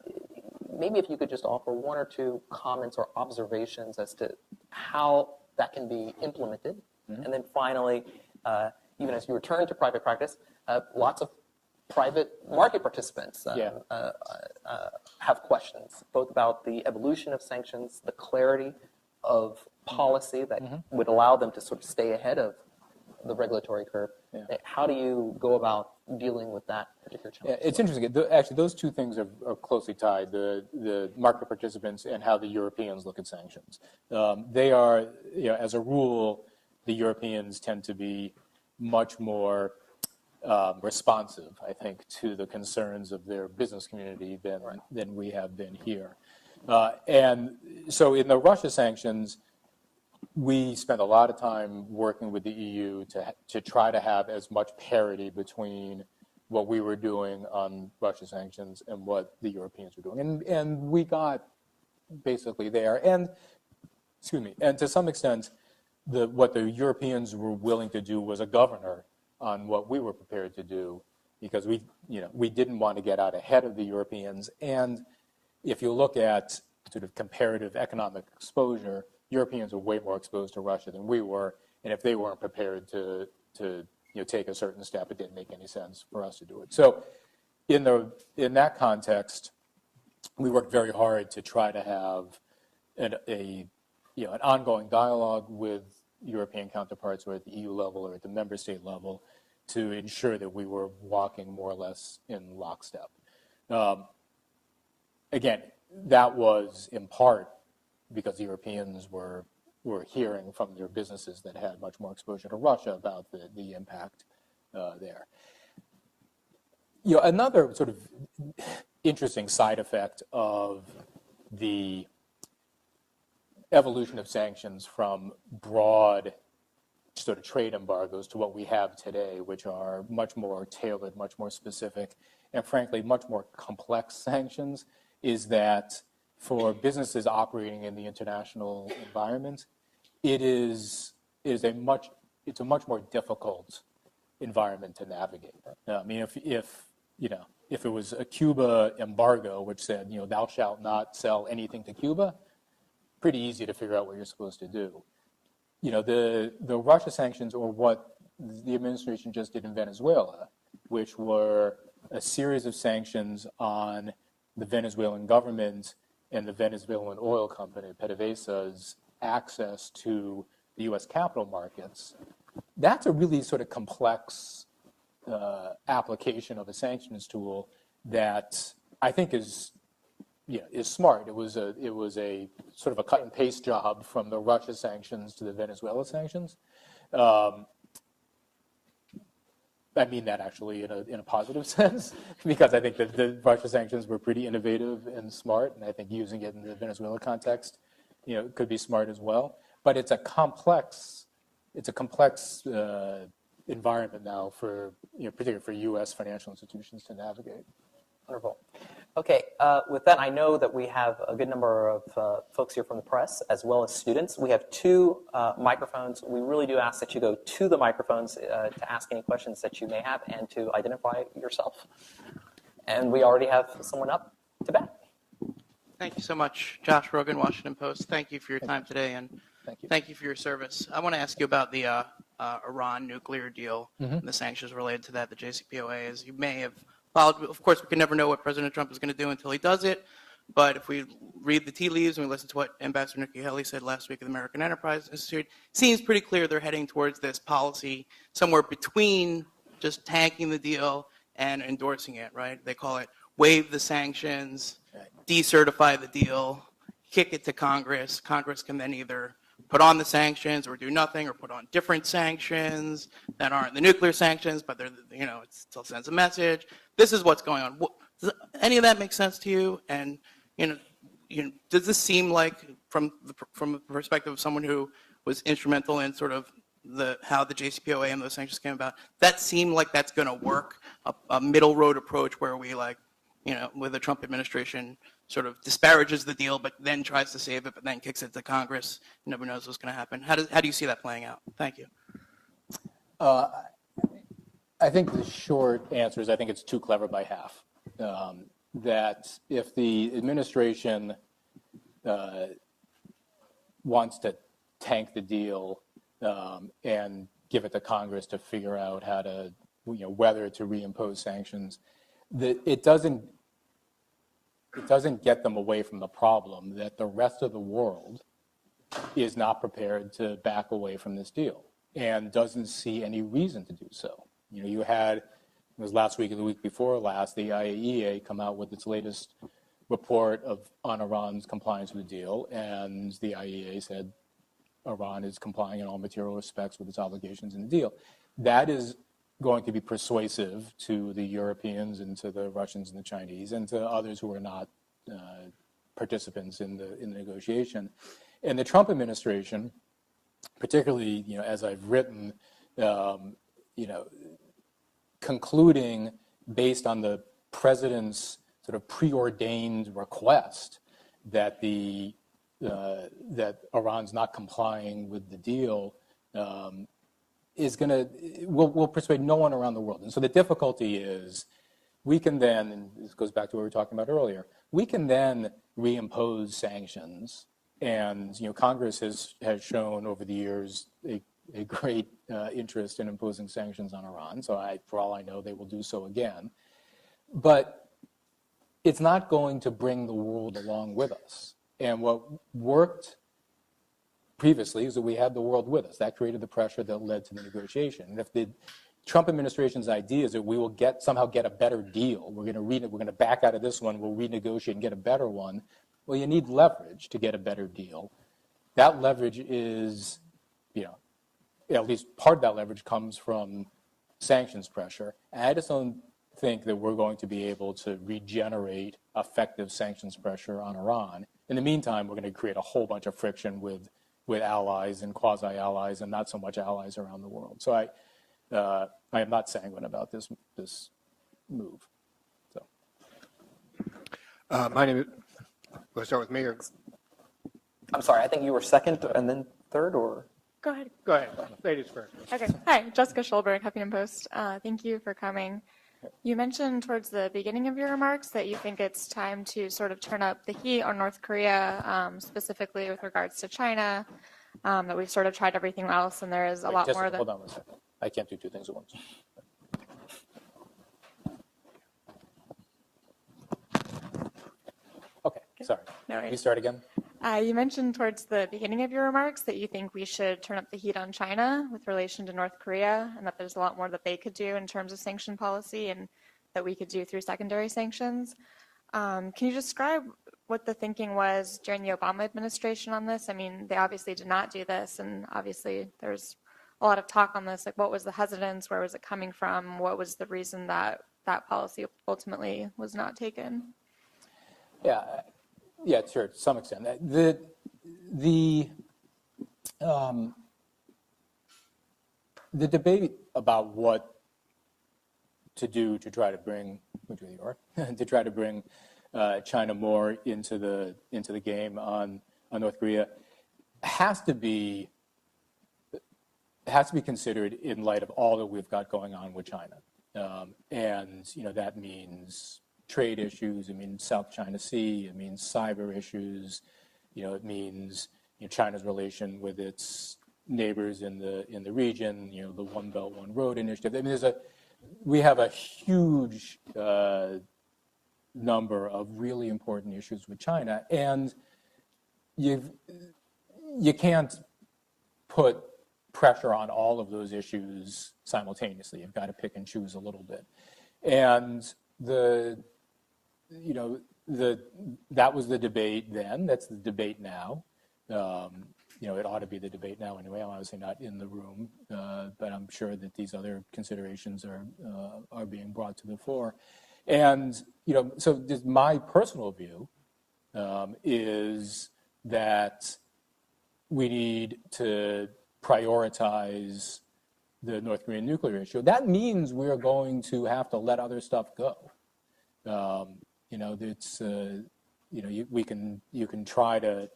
Maybe if you could just offer one or two comments or observations as to how that can be implemented. And then finally, even as you return to private practice, lots of private market participants have questions, both about the evolution of sanctions, the clarity of policy that would allow them to sort of stay ahead of the regulatory curve. How do you go about dealing with that particular challenge? It's interesting. Actually, those two things are closely tied, the market participants and how the Europeans look at sanctions. They are, as a rule, the Europeans tend to be much more responsive, I think, to the concerns of their business community than we have been here. And so in the Russia sanctions, we spent a lot of time working with the EU to try to have as much parity between what we were doing on Russia sanctions and what the Europeans were doing. And we got basically there. And, and to some extent, what the Europeans were willing to do was a governor on what we were prepared to do, because we didn't want to get out ahead of the Europeans. And if you look at sort of comparative economic exposure, Europeans were way more exposed to Russia than we were, and if they weren't prepared to take a certain step, it didn't make any sense for us to do it. So, in that context, we worked very hard to try to have an ongoing dialogue with European counterparts, or at the EU level or at the member state level, to ensure that we were walking more or less in lockstep. Again, that was in part because the Europeans were hearing from their businesses that had much more exposure to Russia about the impact there. Another sort of interesting side effect of the evolution of sanctions from broad sort of trade embargoes to what we have today, which are much more tailored, much more specific, and frankly, much more complex sanctions, is that for businesses operating in the international environment, it's a much more difficult environment to navigate. I mean, if it was a Cuba embargo which said, thou shalt not sell anything to Cuba, pretty easy to figure out what you're supposed to do. the Russia sanctions, or what the administration just did in Venezuela, which were a series of sanctions on the Venezuelan government and the Venezuelan oil company, PDVSA's access to the U.S. capital markets, that's a really sort of complex application of a sanctions tool that I think is smart. It was a sort of a cut and paste job from the Russia sanctions to the Venezuela sanctions. I mean that actually in a positive sense, because I think that the Russia sanctions were pretty innovative and smart, and I think using it in the Venezuela context, could be smart as well. But it's a complex environment now for particularly for U.S. financial institutions to navigate. Wonderful. Okay, with that, I know that we have a good number of folks here from the press as well as students. We have two microphones. We really do ask that you go to the microphones to ask any questions that you may have and to identify yourself. And we already have someone up to bat. Thank you so much, Josh Rogan, Washington Post. Thank you for your time today, and Thank you for your service. I want to ask you about the Iran nuclear deal and the sanctions related to that, the JCPOA. As you may have followed, of course, we can never know what President Trump is going to do until he does it. But if we read the tea leaves and we listen to what Ambassador Nikki Haley said last week at the American Enterprise Institute, it seems pretty clear they're heading towards this policy somewhere between just tanking the deal and endorsing it, right? They call it waive the sanctions, decertify the deal, kick it to Congress. Congress can then either put on the sanctions or do nothing, or put on different sanctions that aren't the nuclear sanctions, but they're, it still sends a message. This is what's going on. Does any of that make sense to you? And does this seem like, from the perspective of someone who was instrumental in sort of how the JCPOA and those sanctions came about, that seem like that's going to work, a middle road approach where we with the Trump administration sort of disparages the deal, but then tries to save it, but then kicks it to Congress. Nobody knows what's going to happen. How do you see that playing out? Thank you. I think the short answer is I think it's too clever by half. That if the administration wants to tank the deal and give it to Congress to figure out how to, whether to reimpose sanctions, that it doesn't get them away from the problem that the rest of the world is not prepared to back away from this deal and doesn't see any reason to do so. You had, it was last week or the week before last, the IAEA come out with its latest report on Iran's compliance with the deal, and the IAEA said Iran is complying in all material respects with its obligations in the deal. That is going to be persuasive to the Europeans and to the Russians and the Chinese and to others who are not participants in the negotiation. And the Trump administration, particularly, as I've written, concluding based on the president's sort of preordained request that that Iran's not complying with the deal, will persuade no one around the world. And so the difficulty is we can then, and this goes back to what we were talking about earlier, we can then reimpose sanctions. And Congress has shown over the years a great interest in imposing sanctions on Iran. So for all I know, they will do so again. But it's not going to bring the world along with us. And what worked previously is that we had the world with us. That created the pressure that led to the negotiation. And if the Trump administration's idea is that we will somehow get a better deal, we're going to back out of this one, we'll renegotiate and get a better one. Well, you need leverage to get a better deal. That leverage is, at least part of that leverage comes from sanctions pressure. And I just don't think that we're going to be able to regenerate effective sanctions pressure on Iran. In the meantime, we're going to create a whole bunch of friction with allies and quasi-allies and not so much allies around the world. So I am not sanguine about this move. So. My name is, we'll start with me. I'm sorry, I think you were second and then third, or? Go ahead. Go ahead, ladies first. Okay. Hi, Jessica Schulberg, Huffington Post. Thank you for coming. You mentioned towards the beginning of your remarks that you think it's time to sort of turn up the heat on North Korea, specifically with regards to China. that we've sort of tried everything else, and there is a lot Just more that. hold on one second. I can't do two things at once. Okay, sorry. No worries. We start again? You mentioned towards the beginning of your remarks that you think we should turn up the heat on China with relation to North Korea, and that there's a lot more that they could do in terms of sanction policy and that we could do through secondary sanctions. Can you describe what the thinking was during the Obama administration on this? I mean, they obviously did not do this, and obviously there's a lot of talk on this. Like, what was the hesitance? Where was it coming from? What was the reason that that policy ultimately was not taken? Yeah, sure, to some extent. The debate about what to do to try to bring to try to bring China more into the game on North Korea has to be considered in light of all that we've got going on with China, and that means trade issues. It means South China Sea. It means cyber issues. It means China's relation with its neighbors in the region. The One Belt One Road initiative. I mean, we have a huge number of really important issues with China, and you can't put pressure on all of those issues simultaneously. You've got to pick and choose a little bit, and that was the debate then. That's the debate now. It ought to be the debate now anyway. I'm obviously not in the room, but I'm sure that these other considerations are being brought to the fore. And so just my personal view is that we need to prioritize the North Korean nuclear issue. That means we're going to have to let other stuff go. You can try to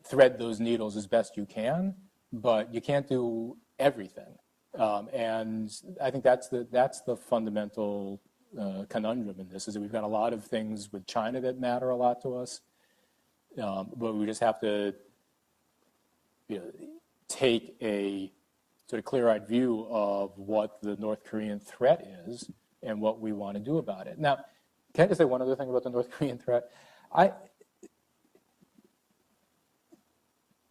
thread those needles as best you can, but you can't do everything. And I think that's the fundamental conundrum in this, is that we've got a lot of things with China that matter a lot to us, but we just have to take a sort of clear-eyed view of what the North Korean threat is and what we want to do about it. Now, can I just say one other thing about the North Korean threat?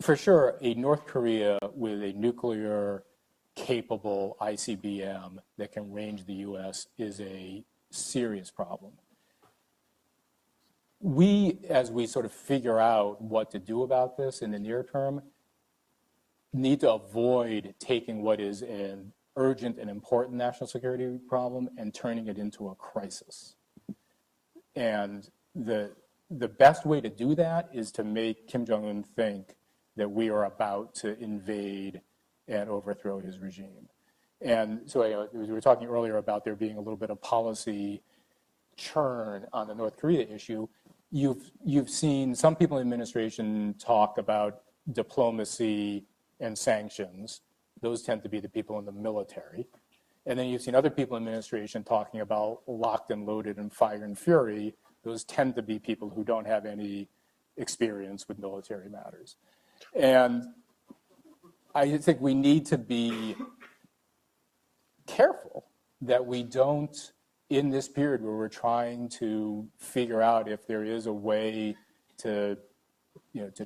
For sure, a North Korea with a nuclear-capable ICBM that can range the U.S. is a serious problem. As we sort of figure out what to do about this in the near term, need to avoid taking what is an urgent and important national security problem and turning it into a crisis. And the best way to do that is to make Kim Jong-un think that we are about to invade and overthrow his regime. And so we were talking earlier about there being a little bit of policy churn on the North Korea issue. You've seen some people in the administration talk about diplomacy and sanctions. Those tend to be the people in the military. And then you've seen other people in the administration talking about locked and loaded and fire and fury. Those tend to be people who don't have any experience with military matters. And I think we need to be careful that we don't, in this period where we're trying to figure out if there is a way to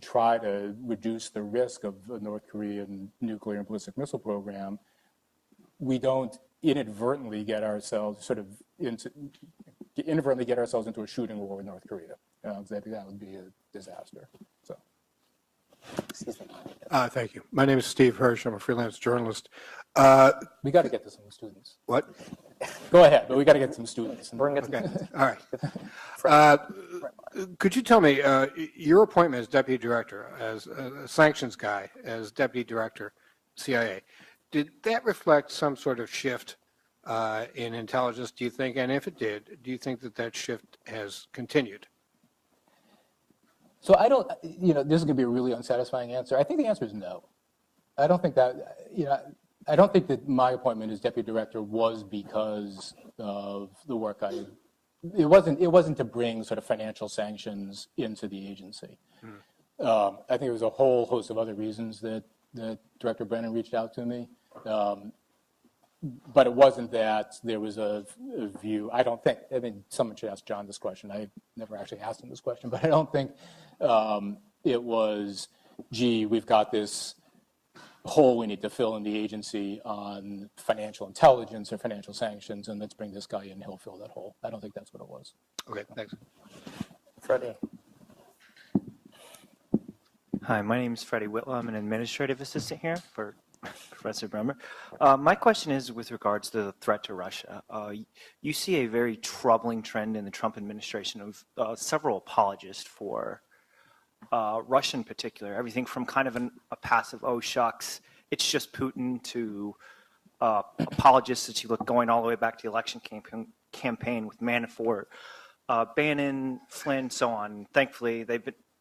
try to reduce the risk of a North Korean nuclear and ballistic missile program, we don't inadvertently get ourselves into a shooting war with North Korea. I think that would be a disaster. So. Excuse me. Thank you. My name is Steve Hirsch. I'm a freelance journalist. We got to get to some students. What? Go ahead, but we got to get some students. Bring it. Okay. All right. Could you tell me your appointment as deputy director, as a sanctions guy, as deputy director, CIA, did that reflect some sort of shift in intelligence, do you think? And if it did, do you think that shift has continued? So I don't, this is going to be a really unsatisfying answer. I think the answer is no. I don't think that, I don't think that my appointment as deputy director was because of the work I did. It wasn't to bring sort of financial sanctions into the agency. I think it was a whole host of other reasons that Director Brennan reached out to me. But it wasn't that there was a view, I don't think, I mean, someone should ask John this question. I never actually asked him this question, but I don't think it was, gee, we've got this hole we need to fill in the agency on financial intelligence or financial sanctions, and let's bring this guy in, he'll fill that hole. I don't think that's what it was. Okay, thanks. Freddie. Hi, my name is Freddie Whitlaw. I'm an administrative assistant here for Professor Bremer. My question is with regards to the threat to Russia. You see a very troubling trend in the Trump administration of several apologists for Russia in particular, everything from kind of a passive, oh shucks, it's just Putin, to apologists that you look going all the way back to the election campaign with Manafort, Bannon, Flynn, so on. Thankfully,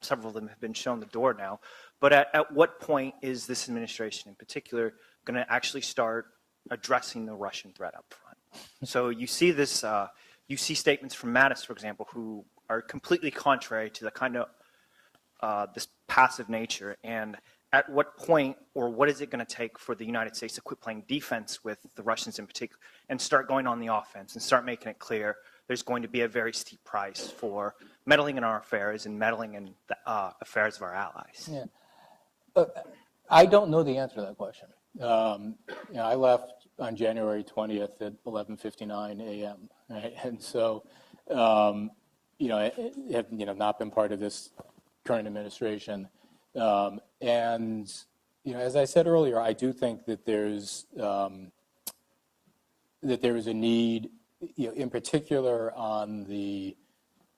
several of them have been shown the door now. But at what point is this administration in particular going to actually start addressing the Russian threat up front? So you see this, you see statements from Mattis, for example, who are completely contrary to the kind of this passive nature. And at what point, or what is it going to take for the United States to quit playing defense with the Russians in particular and start going on the offense and start making it clear there's going to be a very steep price for meddling in our affairs and meddling in the affairs of our allies? Yeah. I don't know the answer to that question. I left on January 20th at 11:59 a.m. Right? And so, I have not been part of this current administration. And as I said earlier, I do think that there is a need, in particular on the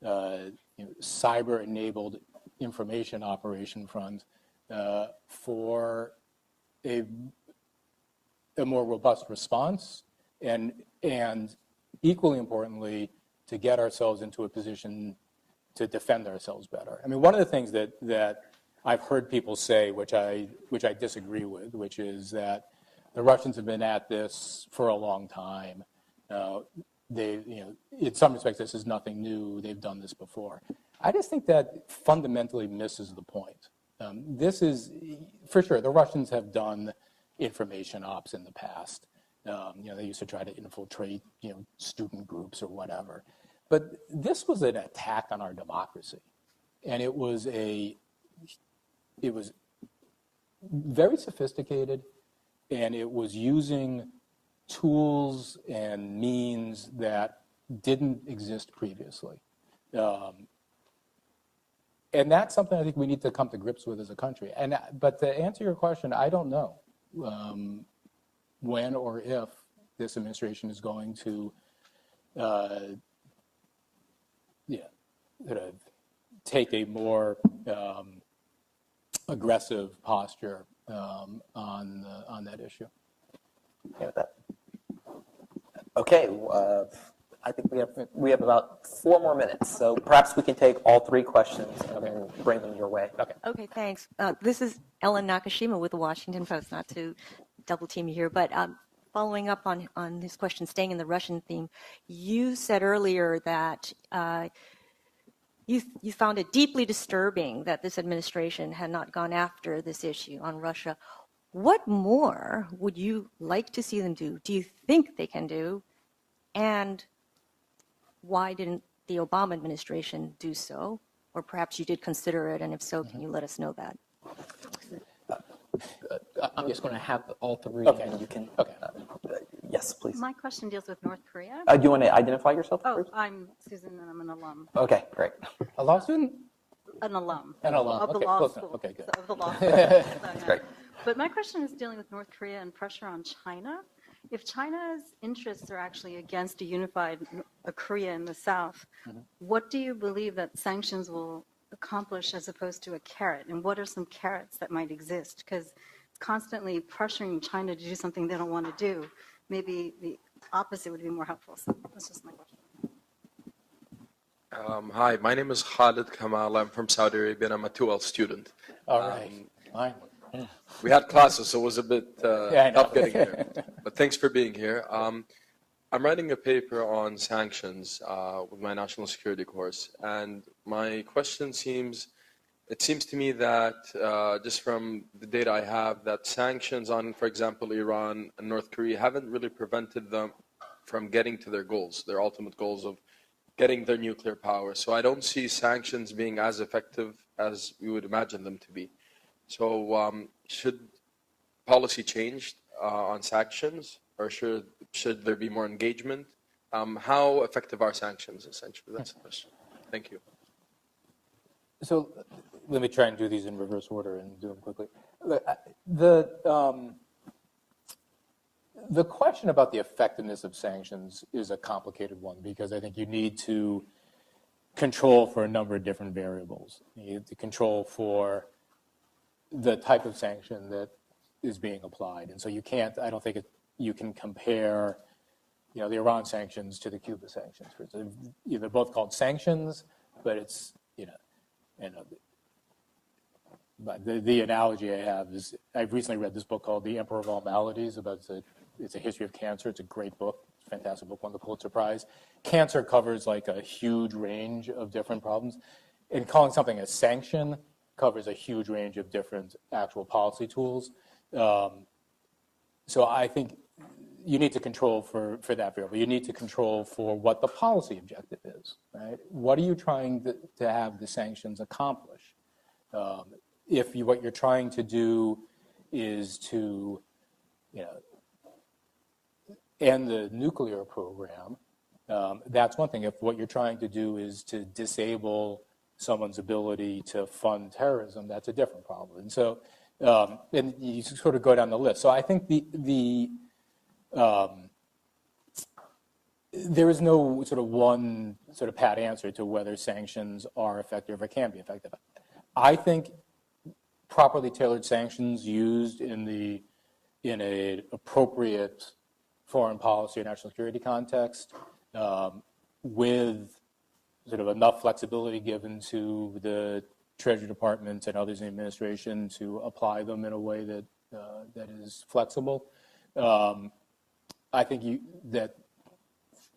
cyber-enabled information operation front, for a more robust response, and equally importantly, to get ourselves into a position to defend ourselves better. I mean, one of the things that I've heard people say, which I disagree with, which is that the Russians have been at this for a long time. In some respects, this is nothing new. They've done this before. I just think that fundamentally misses the point. This is, for sure, the Russians have done information ops in the past. They used to try to infiltrate, student groups or whatever. But this was an attack on our democracy, and it was very sophisticated, and it was using tools and means that didn't exist previously. And that's something I think we need to come to grips with as a country. But to answer your question, I don't know when or if this administration is going to take a more aggressive posture on that issue. Okay with that. Okay, I think we have about 4 more minutes, so perhaps we can take all 3 questions and then bring them your way. Okay. Okay, thanks. This is Ellen Nakashima with the Washington Post, not to double team you here, but following up on this question, staying in the Russian theme, you said earlier that you found it deeply disturbing that this administration had not gone after this issue on Russia. What more would you like to see them do? Do you think they can do? And why didn't the Obama administration do so? Or perhaps you did consider it, and if so, can you let us know that? I'm just going to have all 3, Okay. and you can. Okay. Yes, please. My question deals with North Korea. Do you want to identify yourself? Oh, Bruce? I'm Susan, and I'm an alum. Okay, great. A law student? An alum. An alum. Of the Okay, law close school. enough. Okay, good. Of the law school. So, yeah. Great. But my question is dealing with North Korea and pressure on China. If China's interests are actually against a unified Korea in the South, what do you believe that sanctions will accomplish as opposed to a carrot? And what are some carrots that might exist? Because constantly pressuring China to do something they don't want to do, maybe the opposite would be more helpful. So that's just my question. Hi, my name is Khalid Kamal. I'm from Saudi Arabia, and I'm a 2L student. All right. Fine. We had classes, so it was a bit Yeah, I know. tough getting here. But thanks for being here. I'm writing a paper on sanctions with my national security course, and my question seems It seems to me that just from the data I have, that sanctions on, for example, Iran and North Korea haven't really prevented them from getting to their goals, their ultimate goals of getting their nuclear power. So I don't see sanctions being as effective as we would imagine them to be. So should policy change on sanctions, or should there be more engagement? How effective are sanctions, essentially? That's the question. Thank you. So let me try and do these in reverse order and do them quickly. The question about the effectiveness of sanctions is a complicated one because I think you need to control for a number of different variables. You need to control for the type of sanction that is being applied. And so you can't, I don't think you can compare, the Iran sanctions to the Cuba sanctions. They're both called sanctions, but it's, but the analogy I have is I've recently read this book called The Emperor of All Maladies it's a history of cancer. It's a great book, fantastic book, won the Pulitzer Prize. Cancer covers like a huge range of different problems, and calling something a sanction covers a huge range of different actual policy tools. So I think you need to control for that variable. You need to control for what the policy objective is, right? What are you trying to have the sanctions accomplish? If what you're trying to do is to, end the nuclear program, that's one thing. If what you're trying to do is to disable someone's ability to fund terrorism, that's a different problem. And so, and you sort of go down the list. So I think there is no sort of one sort of pat answer to whether sanctions are effective or can be effective. I think properly tailored sanctions used in an appropriate foreign policy or national security context, with sort of enough flexibility given to the Treasury Department and others in the administration to apply them in a way that that is flexible. I think that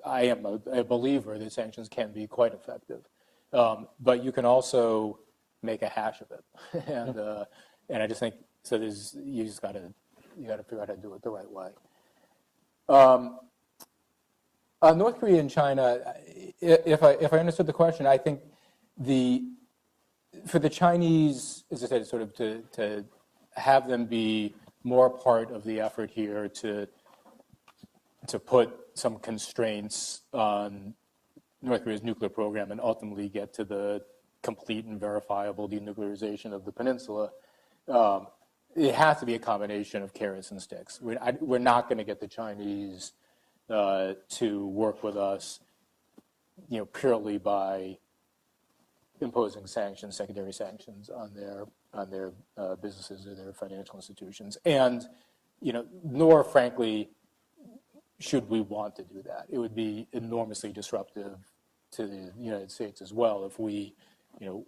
I am a believer that sanctions can be quite effective, but you can also make a hash of it, and I just think so. You just got to figure out how to do it the right way. North Korea and China, if I understood the question, I think for the Chinese, as I said, sort of to have them be more part of the effort here to put some constraints on North Korea's nuclear program and ultimately get to the complete and verifiable denuclearization of the peninsula, it has to be a combination of carrots and sticks. We're not going to get the Chinese to work with us, purely by imposing sanctions, secondary sanctions on their businesses or their financial institutions, and nor, frankly, should we want to do that. It would be enormously disruptive to the United States as well if we,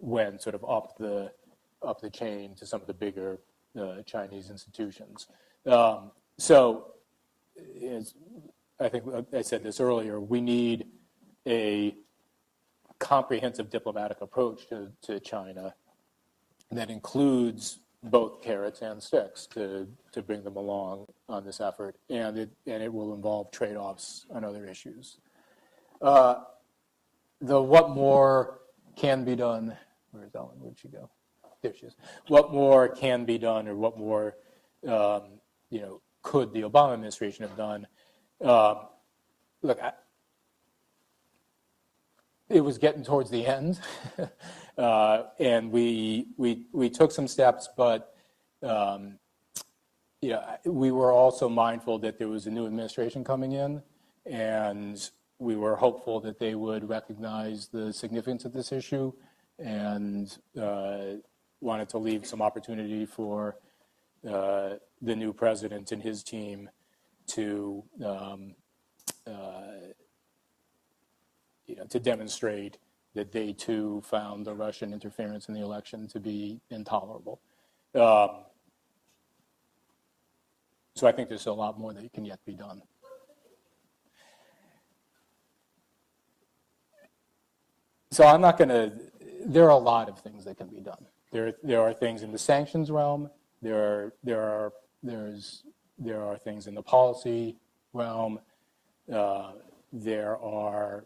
went sort of up the chain to some of the bigger Chinese institutions. So, I think I said this earlier, we need a comprehensive diplomatic approach to China that includes both carrots and sticks to bring them along on this effort, and it will involve trade-offs on other issues. What more can be done? Where is Ellen? Where'd she go? There she is. What more can be done, or what more, could the Obama administration have done? Look, it was getting towards the end, and we took some steps, but we were also mindful that there was a new administration coming in, and we were hopeful that they would recognize the significance of this issue and wanted to leave some opportunity for the new president and his team to to demonstrate that they too found the Russian interference in the election to be intolerable. So I think there's a lot more that can yet be done. So I'm not going to, there are a lot of things that can be done. There are things in the sanctions realm. There are things in the policy realm. There are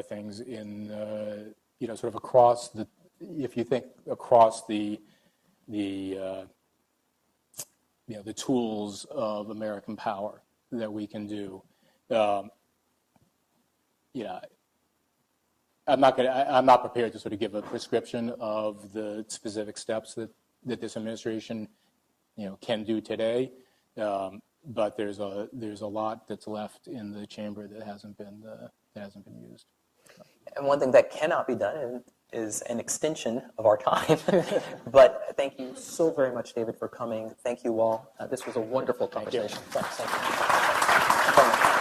things in sort of across the, if you think across the tools of American power that we can do. I'm not prepared to sort of give a prescription of the specific steps that this administration, can do today. But there's a lot that's left in the chamber that hasn't been used. And one thing that cannot be done is an extension of our time. But thank you so very much, David, for coming. Thank you all. This was a wonderful conversation. Thank you. Thanks.